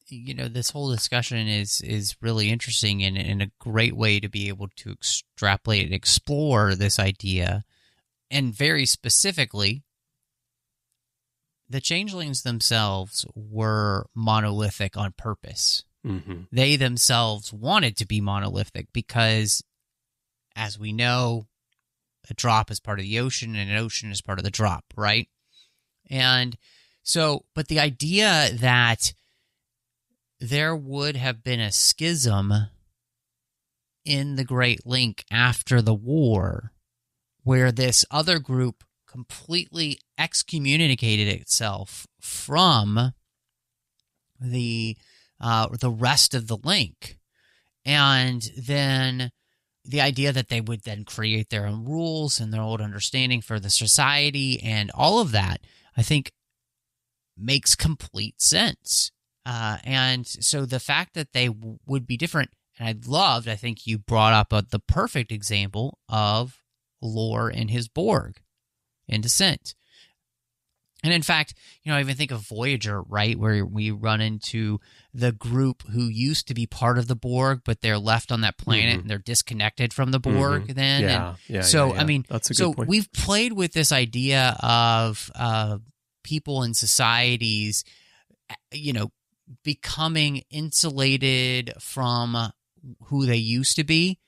this whole discussion is really interesting and a great way to be able to extrapolate and explore this idea. And very specifically, the changelings themselves were monolithic on purpose. Mm-hmm. They themselves wanted to be monolithic because, as we know, a drop is part of the ocean and an ocean is part of the drop, right? And so, but the idea that there would have been a schism in the Great Link after the war where this other group completely excommunicated itself from the rest of the link, and then the idea that they would then create their own rules and their own understanding for the society and all of that, I think makes complete sense. And so the fact that they would be different, and I think you brought up the perfect example of Lore and his Borg in Descent. And in fact, I even think of Voyager, right, where we run into the group who used to be part of the Borg, but they're left on that planet and they're disconnected from the Borg then. Yeah. I mean, that's a good point. We've played with this idea of people and societies, becoming insulated from who they used to be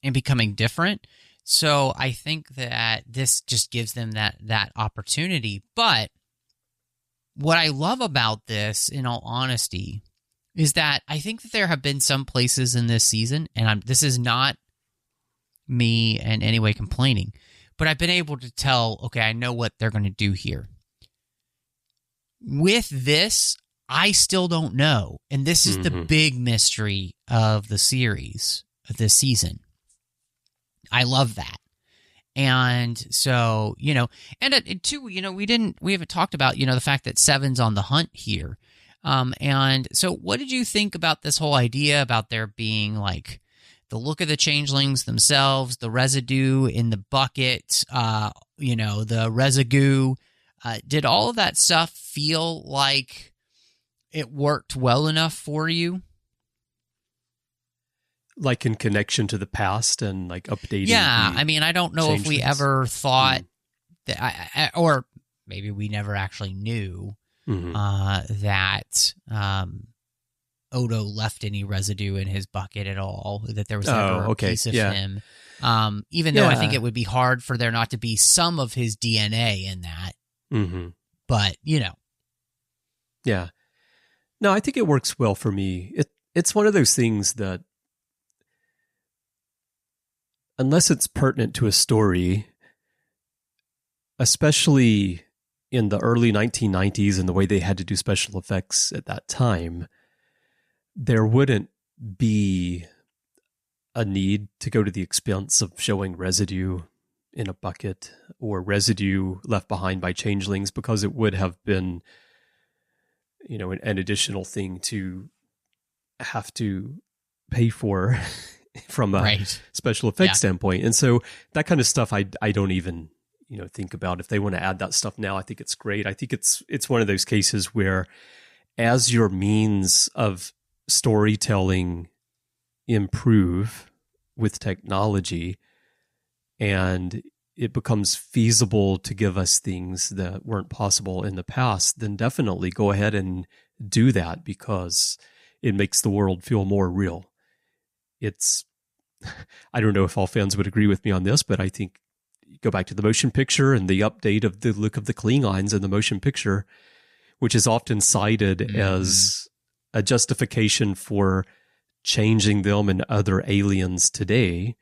and becoming different. So I think that this just gives them that opportunity. But what I love about this, in all honesty, is that I think that there have been some places in this season, and this is not me in any way complaining, but I've been able to tell, okay, I know what they're going to do here. With this, I still don't know. And this is the big mystery of the series, of this season. I love that. And so, and two, we haven't talked about, the fact that Seven's on the hunt here. And so what did you think about this whole idea about there being like the look of the changelings themselves, the residue in the bucket, the residue? Did all of that stuff feel like it worked well enough for you? Like in connection to the past and like updating. Yeah, I mean, I don't know if we ever thought that, or maybe we never actually knew that Odo left any residue in his bucket at all, that there was never a piece of him. Even though I think it would be hard for there not to be some of his DNA in that. But, Yeah. No, I think it works well for me. It's one of those things that, unless it's pertinent to a story, especially in the early 1990s and the way they had to do special effects at that time, there wouldn't be a need to go to the expense of showing residue in a bucket or residue left behind by changelings, because it would have been, an additional thing to have to pay for from a special effects standpoint. And so that kind of stuff I don't even think about. If they want to add that stuff now, I think it's great. I think it's one of those cases where, as your means of storytelling improve with technology and it becomes feasible to give us things that weren't possible in the past, then definitely go ahead and do that, because it makes the world feel more real. I don't know if all fans would agree with me on this, but I think go back to the motion picture and the update of the look of the Klingons in the motion picture, which is often cited as a justification for changing them and other aliens today.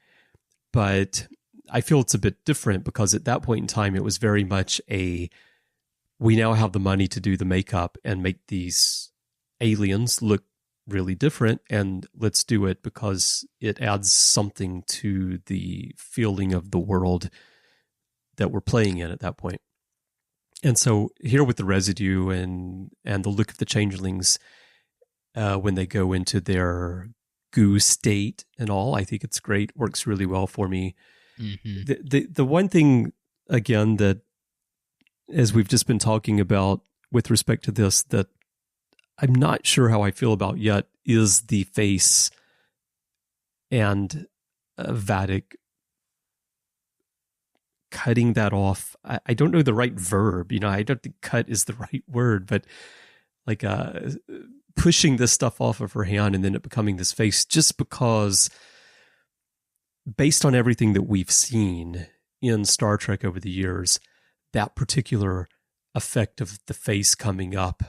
But I feel it's a bit different, because at that point in time, it was very much we now have the money to do the makeup and make these aliens look really different, and let's do it because it adds something to the feeling of the world that we're playing in at that point. And so here with the residue and the look of the changelings when they go into their goo state and all, I think it's great. Works really well for me. Mm-hmm. The one thing, again, that as we've just been talking about with respect to this, that I'm not sure how I feel about yet is the face and Vadic cutting that off. I don't know the right verb. I don't think cut is the right word, but like pushing this stuff off of her hand and then it becoming this face, just because based on everything that we've seen in Star Trek over the years, that particular effect of the face coming up,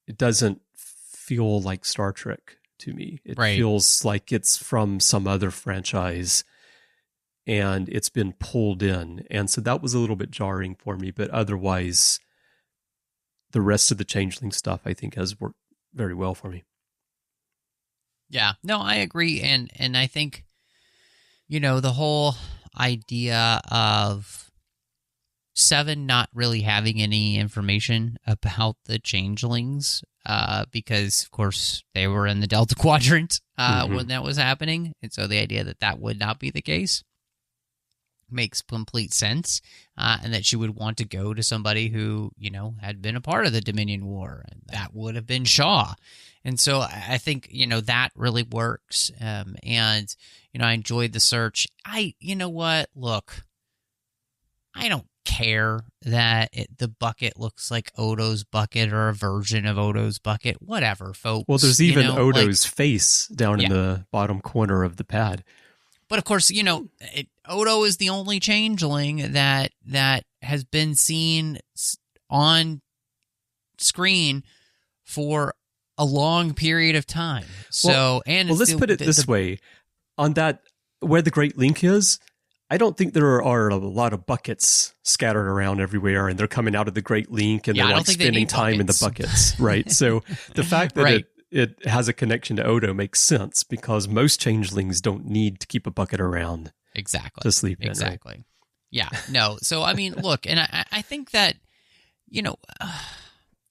it doesn't feel like Star Trek to me. It feels like it's from some other franchise and it's been pulled in. And so that was a little bit jarring for me, but otherwise the rest of the Changeling stuff I think has worked very well for me. Yeah, no, I agree. And I think, the whole idea of Seven not really having any information about the Changelings, because, of course, they were in the Delta Quadrant when that was happening. And so the idea that would not be the case makes complete sense, and that she would want to go to somebody who, had been a part of the Dominion War, and that would have been Shaw. And so I think, that really works. And, I enjoyed the search. You know what? Look, I don't care that the bucket looks like Odo's bucket or a version of Odo's bucket. Whatever, folks. Well, there's even Odo's face down in the bottom corner of the pad. But of course, Odo is the only changeling that has been seen on screen for a long period of time. So, let's put it this way: on that where the Great Link is, I don't think there are a lot of buckets scattered around everywhere, and they're coming out of the Great Link, and they're like spending time in the buckets, right? So the fact that it has a connection to Odo makes sense, because most changelings don't need to keep a bucket around to sleep in. Exactly. Right? Yeah. No. So, I mean, look, and I think that,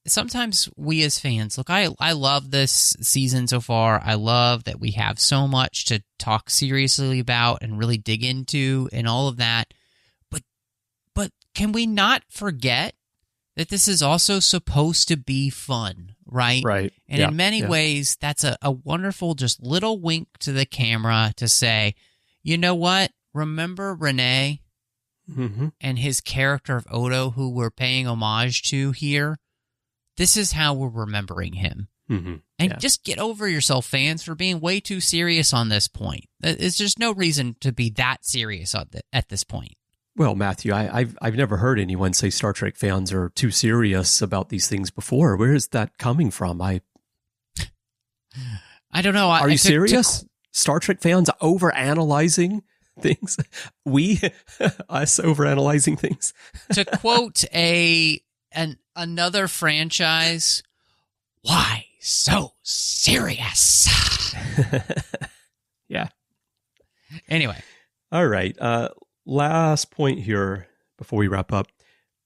sometimes we as fans, look, I love this season so far. I love that we have so much to talk seriously about and really dig into and all of that. But can we not forget that this is also supposed to be fun, right? Right. And in many ways, that's a wonderful just little wink to the camera to say, you know what? Remember Renee and his character of Odo, who we're paying homage to here? This is how we're remembering him. And just get over yourself, fans, for being way too serious on this point. There's just no reason to be that serious at this point. Well, Matthew, I've never heard anyone say Star Trek fans are too serious about these things before. Where is that coming from? I don't know. Are you serious? Star Trek fans overanalyzing things? Us overanalyzing things? To quote another franchise, why so serious? Yeah. Anyway. All right. Last point here before we wrap up.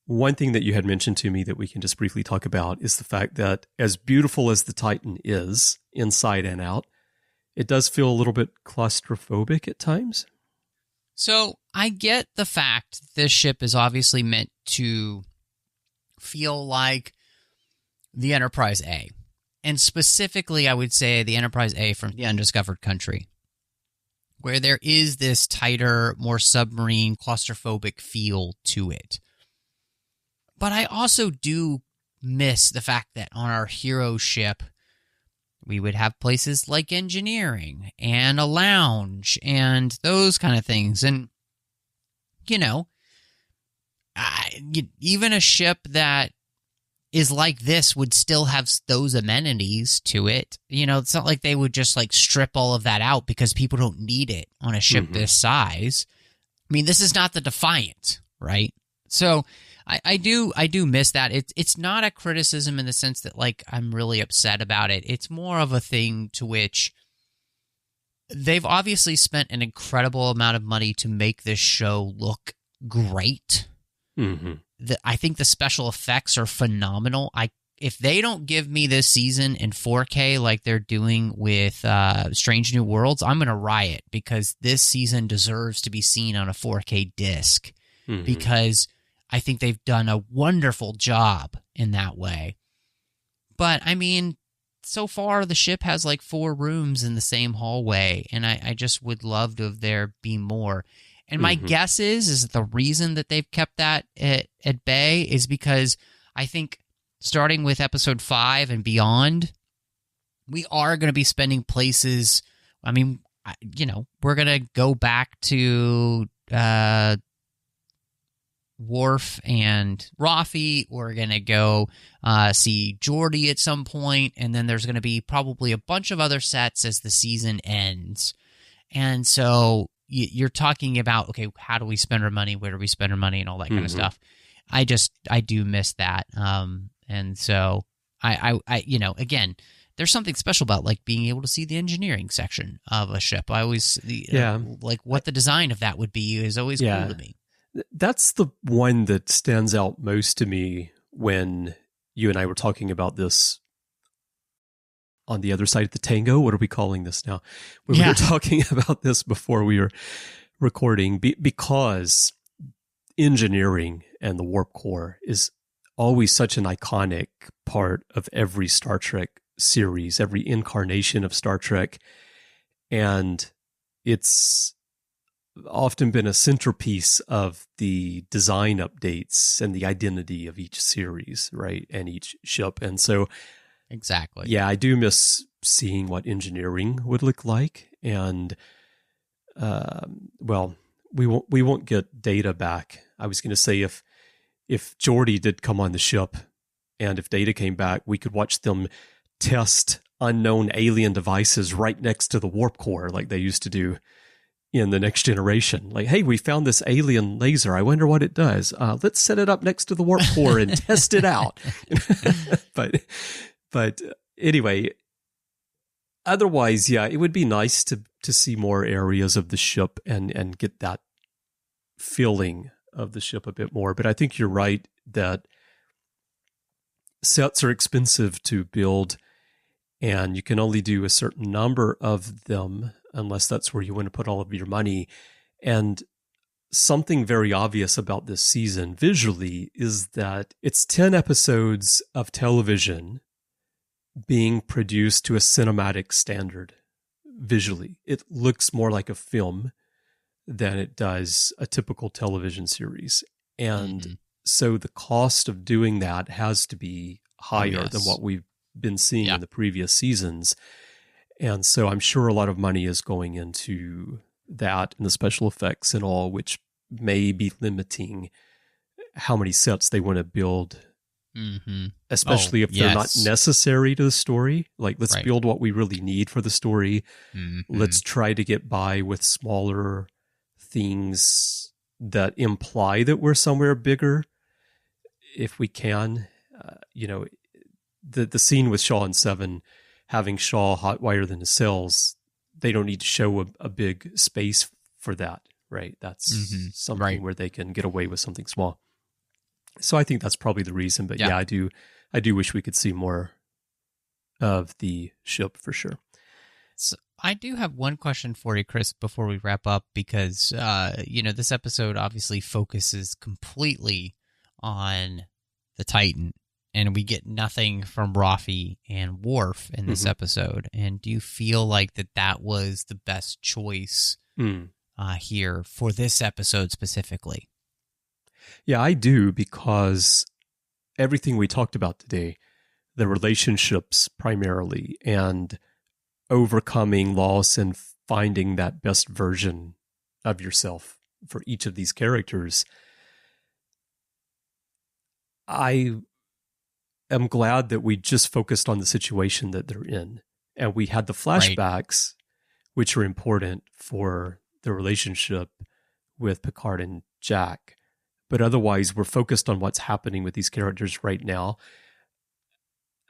One thing that you had mentioned to me that we can just briefly talk about is the fact that as beautiful as the Titan is inside and out, it does feel a little bit claustrophobic at times. So I get the fact this ship is obviously meant to feel like the Enterprise A. And specifically, I would say the Enterprise A from the Undiscovered Country, where there is this tighter, more submarine, claustrophobic feel to it. But I also do miss the fact that on our hero ship, we would have places like engineering and a lounge and those kind of things. And, even a ship that is like this would still have those amenities to it. It's not like they would just strip all of that out because people don't need it on a ship this size. I mean, this is not the Defiant, right? So I do miss that. It's not a criticism in the sense that I'm really upset about it. It's more of a thing to which they've obviously spent an incredible amount of money to make this show look great. I think the special effects are phenomenal. If they don't give me this season in 4K like they're doing with Strange New Worlds, I'm going to riot, because this season deserves to be seen on a 4K disc, because I think they've done a wonderful job in that way. But, I mean, so far the ship has like 4 rooms in the same hallway, and I just would love to have there be more. And my guess is that the reason that they've kept that at bay is because I think starting with episode 5 and beyond, we are going to be spending places. I mean, we're going to go back to Worf and Raffi. We're going to go see Geordi at some point, and then there's going to be probably a bunch of other sets as the season ends. And so you're talking about, okay, how do we spend our money? Where do we spend our money? And all that kind of stuff. I do miss that. And so I again, there's something special about like being able to see the engineering section of a ship. I always, like what the design of that would be is always cool to me. That's the one that stands out most to me when you and I were talking about this on the other side of the tango. What are we calling this now? We were talking about this before we were recording, because engineering and the warp core is always such an iconic part of every Star Trek series, every incarnation of Star Trek. And it's often been a centerpiece of the design updates and the identity of each series, right? And each ship. And so, exactly. Yeah, I do miss seeing what engineering would look like. And, we won't get Data back. I was going to say if Geordi did come on the ship and if Data came back, we could watch them test unknown alien devices right next to the warp core like they used to do in The Next Generation. Like, hey, we found this alien laser. I wonder what it does. Let's set it up next to the warp core and test it out. But anyway, otherwise, yeah, it would be nice to see more areas of the ship and get that feeling of the ship a bit more. But I think you're right that sets are expensive to build, and you can only do a certain number of them unless that's where you want to put all of your money. And something very obvious about this season visually is that it's 10 episodes of television being produced to a cinematic standard visually. It looks more like a film than it does a typical television series. And so the cost of doing that has to be higher than what we've been seeing in the previous seasons. And so I'm sure a lot of money is going into that and the special effects and all, which may be limiting how many sets they want to build, especially if they're not necessary to the story. Like, let's build what we really need for the story. Let's try to get by with smaller things that imply that we're somewhere bigger if we can. The scene with Shaw and Seven, having Shaw hotwired the nacelles, they don't need to show a big space for that, right? That's something where they can get away with something small. So I think that's probably the reason. But I do wish we could see more of the ship for sure. So I do have one question for you, Chris, before we wrap up, because this episode obviously focuses completely on the Titan, and we get nothing from Raffi and Worf in this episode. And do you feel like that was the best choice here for this episode specifically? Yeah, I do, because everything we talked about today, the relationships primarily, and overcoming loss and finding that best version of yourself for each of these characters, I am glad that we just focused on the situation that they're in. And we had the flashbacks, which are important for the relationship with Picard and Jack. But otherwise, we're focused on what's happening with these characters right now.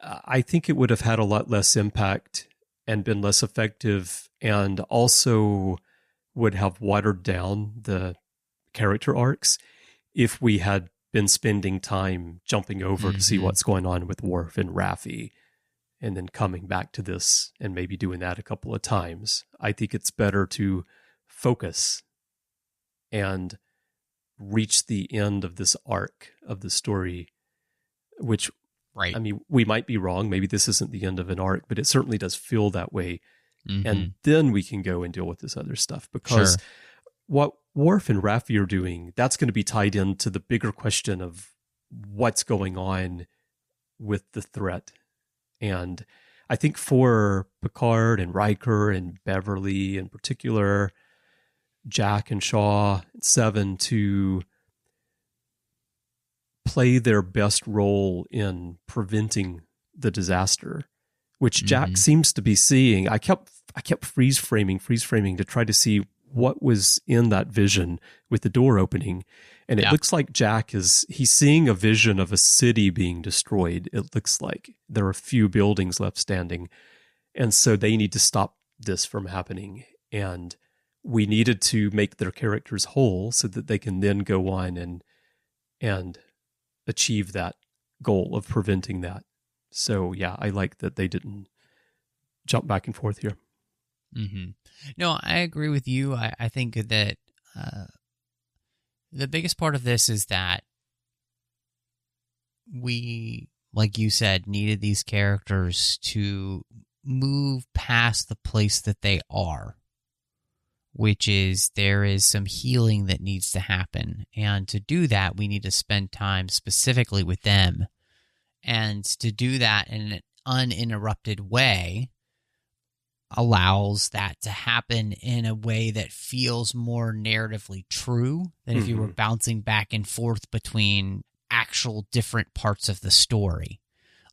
I think it would have had a lot less impact and been less effective, and also would have watered down the character arcs if we had been spending time jumping over to see what's going on with Worf and Raffi, and then coming back to this and maybe doing that a couple of times. I think it's better to focus and reach the end of this arc of the story, which, right. I mean, we might be wrong. Maybe this isn't the end of an arc, but it certainly does feel that way. And then we can go and deal with this other stuff, because what Worf and Raffi are doing, that's going to be tied into the bigger question of what's going on with the threat. And I think for Picard and Riker and Beverly in particular, Jack and Shaw, Seven, to play their best role in preventing the disaster, which Jack seems to be seeing. I kept freeze framing to try to see what was in that vision with the door opening. And it looks like he's seeing a vision of a city being destroyed. It looks like there are a few buildings left standing. And so they need to stop this from happening. And we needed to make their characters whole so that they can then go on and achieve that goal of preventing that. So yeah, I like that they didn't jump back and forth here. No, I agree with you. I think that the biggest part of this is that we, like you said, needed these characters to move past the place that they are, which is there is some healing that needs to happen. And to do that, we need to spend time specifically with them. And to do that in an uninterrupted way allows that to happen in a way that feels more narratively true than if you were bouncing back and forth between actual different parts of the story.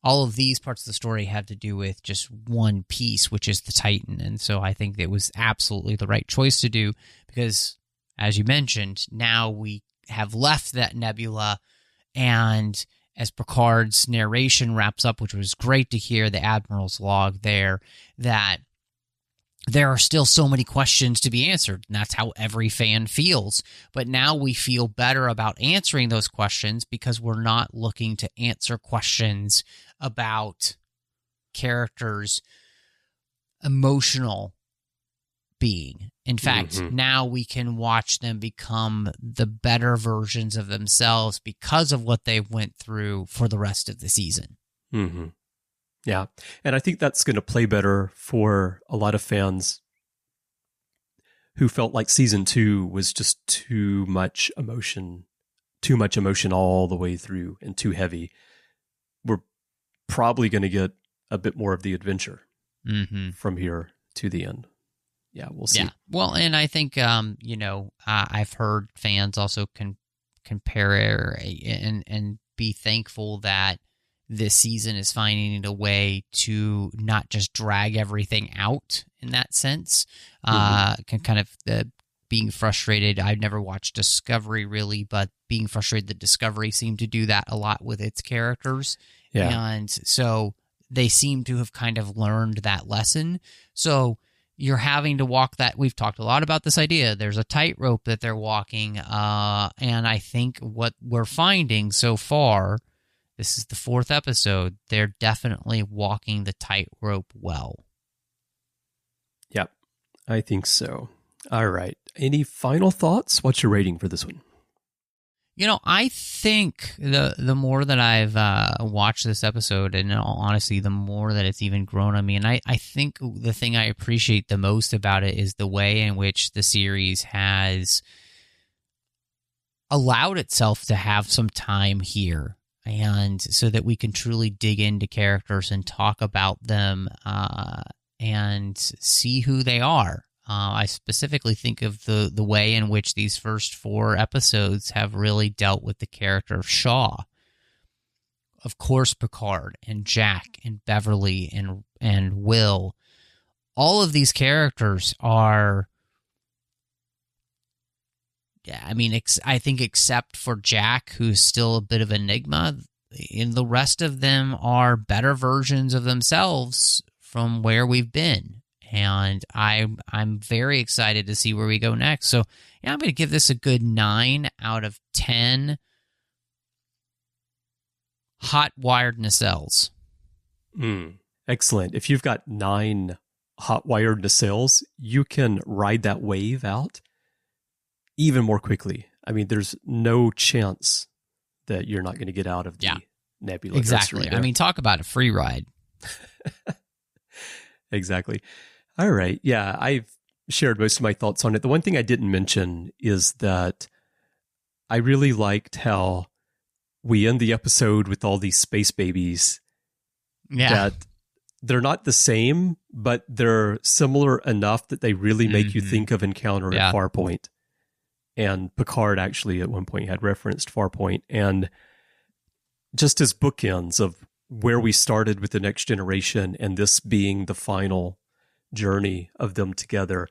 All of these parts of the story have to do with just one piece, which is the Titan. And so I think it was absolutely the right choice to do because, as you mentioned, now we have left that nebula, and as Picard's narration wraps up, which was great to hear, the Admiral's log there, that there are still so many questions to be answered, and that's how every fan feels. But now we feel better about answering those questions because we're not looking to answer questions about characters' emotional being. In fact, now we can watch them become the better versions of themselves because of what they went through for the rest of the season. Yeah, and I think that's going to play better for a lot of fans who felt like season 2 was just too much emotion all the way through and too heavy. We're probably going to get a bit more of the adventure from here to the end. Yeah, we'll see. Yeah. Well, and I think, I've heard fans also compare and be thankful that this season is finding a way to not just drag everything out in that sense. Being frustrated. I've never watched Discovery really, but being frustrated that Discovery seemed to do that a lot with its characters. Yeah. And so they seem to have kind of learned that lesson. So you're having to walk that. We've talked a lot about this idea. There's a tightrope that they're walking. And I think what we're finding so far, this is the 4th episode, they're definitely walking the tightrope well. Yep, I think so. All right. Any final thoughts? What's your rating for this one? I think the more that I've watched this episode, and honestly, the more that it's even grown on me, and I think the thing I appreciate the most about it is the way in which the series has allowed itself to have some time here, and so that we can truly dig into characters and talk about them and see who they are. I specifically think of the way in which these first 4 episodes have really dealt with the character of Shaw. Of course, Picard and Jack and Beverly and Will. All of these characters are, I think except for Jack, who's still a bit of an enigma, and the rest of them are better versions of themselves from where we've been. And I'm very excited to see where we go next. So, I'm going to give this a good 9 out of 10 hot-wired nacelles. Excellent. If you've got 9 hot-wired nacelles, you can ride that wave out even more quickly. I mean, there's no chance that you're not going to get out of the nebula. Exactly. I mean, talk about a free ride. Exactly. All right. Yeah, I've shared most of my thoughts on it. The one thing I didn't mention is that I really liked how we end the episode with all these space babies. That they're not the same, but they're similar enough that they really make you think of Encounter at Farpoint. And Picard actually at one point had referenced Farpoint. And just as bookends of where we started with the Next Generation and this being the final journey of them together,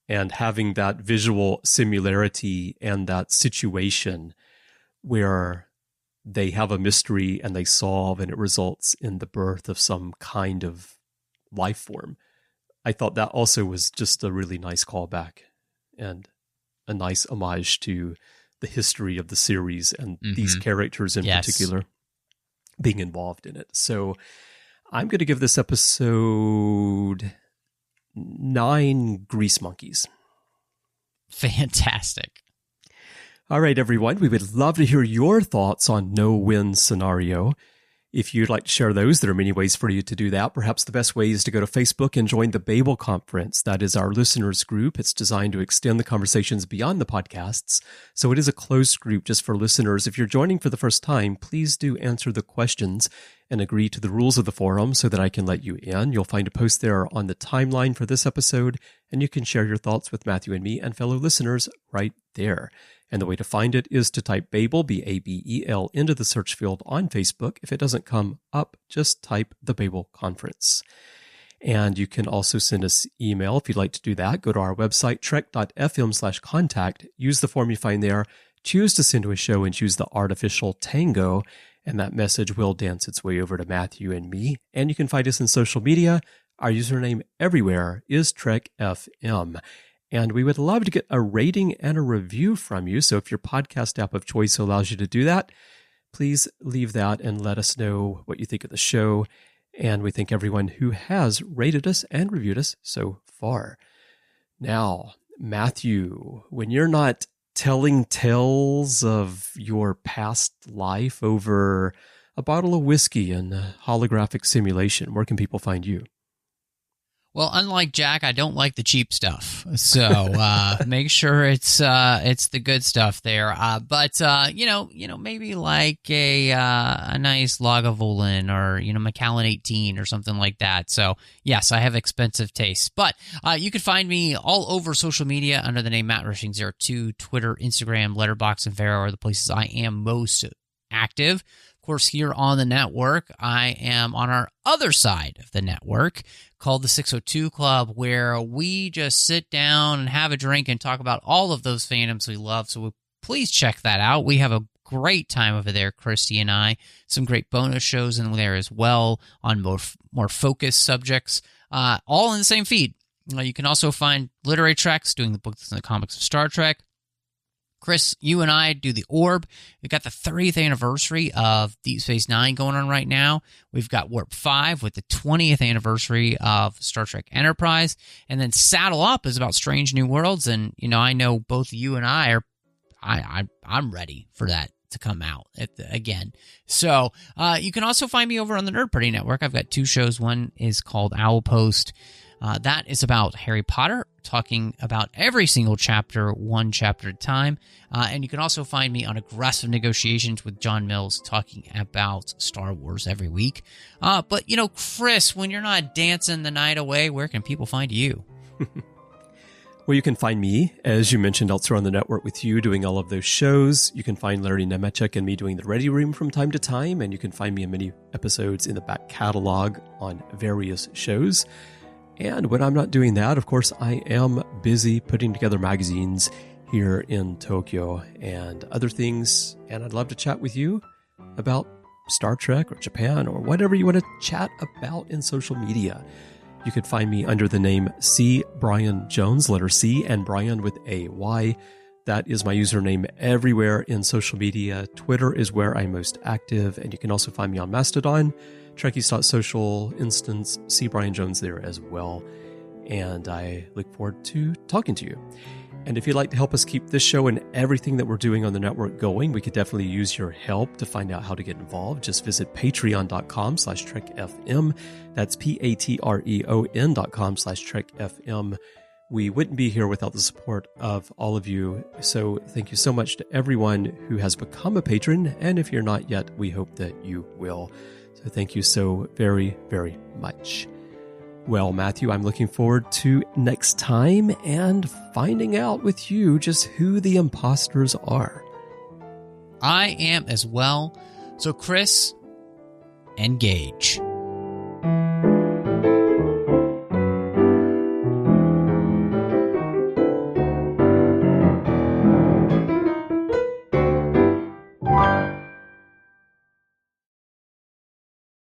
and having that visual similarity and that situation where they have a mystery and they solve and it results in the birth of some kind of life form. I thought that also was just a really nice callback and a nice homage to the history of the series and these characters in particular being involved in it. So I'm going to give this episode 9 grease monkeys. Fantastic. All right, everyone. We would love to hear your thoughts on no-win scenario. If you'd like to share those, there are many ways for you to do that. Perhaps the best way is to go to Facebook and join the Babel Conference. That is our listeners group. It's designed to extend the conversations beyond the podcasts. So it is a closed group just for listeners. If you're joining for the first time, please do answer the questions and agree to the rules of the forum so that I can let you in. You'll find a post there on the timeline for this episode, and you can share your thoughts with Matthew and me and fellow listeners right there. And the way to find it is to type Babel, B-A-B-E-L, into the search field on Facebook. If it doesn't come up, just type the Babel Conference. And you can also send us email if you'd like to do that. Go to our website, trek.fm/contact. Use the form you find there. Choose to send to a show and choose the Artificial Tango. And that message will dance its way over to Matthew and me. And you can find us in social media. Our username everywhere is TrekFM. And we would love to get a rating and a review from you. So if your podcast app of choice allows you to do that, please leave that and let us know what you think of the show. And we thank everyone who has rated us and reviewed us so far. Now, Matthew, when you're not telling tales of your past life over a bottle of whiskey and a holographic simulation, where can people find you? Well, unlike Jack, I don't like the cheap stuff. So make sure it's the good stuff there. But maybe like a nice Lagavulin or Macallan 18 or something like that. So yes, I have expensive tastes. But you can find me all over social media under the name Matt Rushing02. Twitter, Instagram, Letterboxd, and Vero are the places I am most active. Of course, here on the network, I am on our other side of the network called the 602 Club, where we just sit down and have a drink and talk about all of those fandoms we love. So please check that out. We have a great time over there, Christy and I. Some great bonus shows in there as well on more focused subjects, all in the same feed. You can also find Literary Treks, doing the books and the comics of Star Trek. Chris, you and I do the Orb. We've got the 30th anniversary of Deep Space Nine going on right now. We've got Warp 5 with the 20th anniversary of Star Trek Enterprise. And then Saddle Up is about Strange New Worlds. And, I know both you and I I'm ready for that to come out again. So you can also find me over on the Nerd Party Network. I've got 2 shows. One is called Owl Post. That is about Harry Potter, talking about every single chapter, one chapter at a time. And you can also find me on Aggressive Negotiations with John Mills, talking about Star Wars every week. But, Chris, when you're not dancing the night away, where can people find you? Well, you can find me, as you mentioned, elsewhere on the network with you doing all of those shows. You can find Larry Nemechek and me doing the Ready Room from time to time. And you can find me in many episodes in the back catalog on various shows. And when I'm not doing that, of course, I am busy putting together magazines here in Tokyo and other things. And I'd love to chat with you about Star Trek or Japan or whatever you want to chat about in social media. You could find me under the name C. Bryan Jones, letter C, and Bryan with a Y. That is my username everywhere in social media. Twitter is where I'm most active, and you can also find me on Mastodon, Trekkies.social, instance, see Bryan Jones there as well. And I look forward to talking to you. And if you'd like to help us keep this show and everything that we're doing on the network going, we could definitely use your help. To find out how to get involved, just visit patreon.com/trekfm. That's patreon.com/trekfm. We wouldn't be here without the support of all of you. So thank you so much to everyone who has become a patron. And if you're not yet, we hope that you will. So thank you so very, very much. Well, Matthew, I'm looking forward to next time and finding out with you just who the imposters are. I am as well. So, Chris, engage.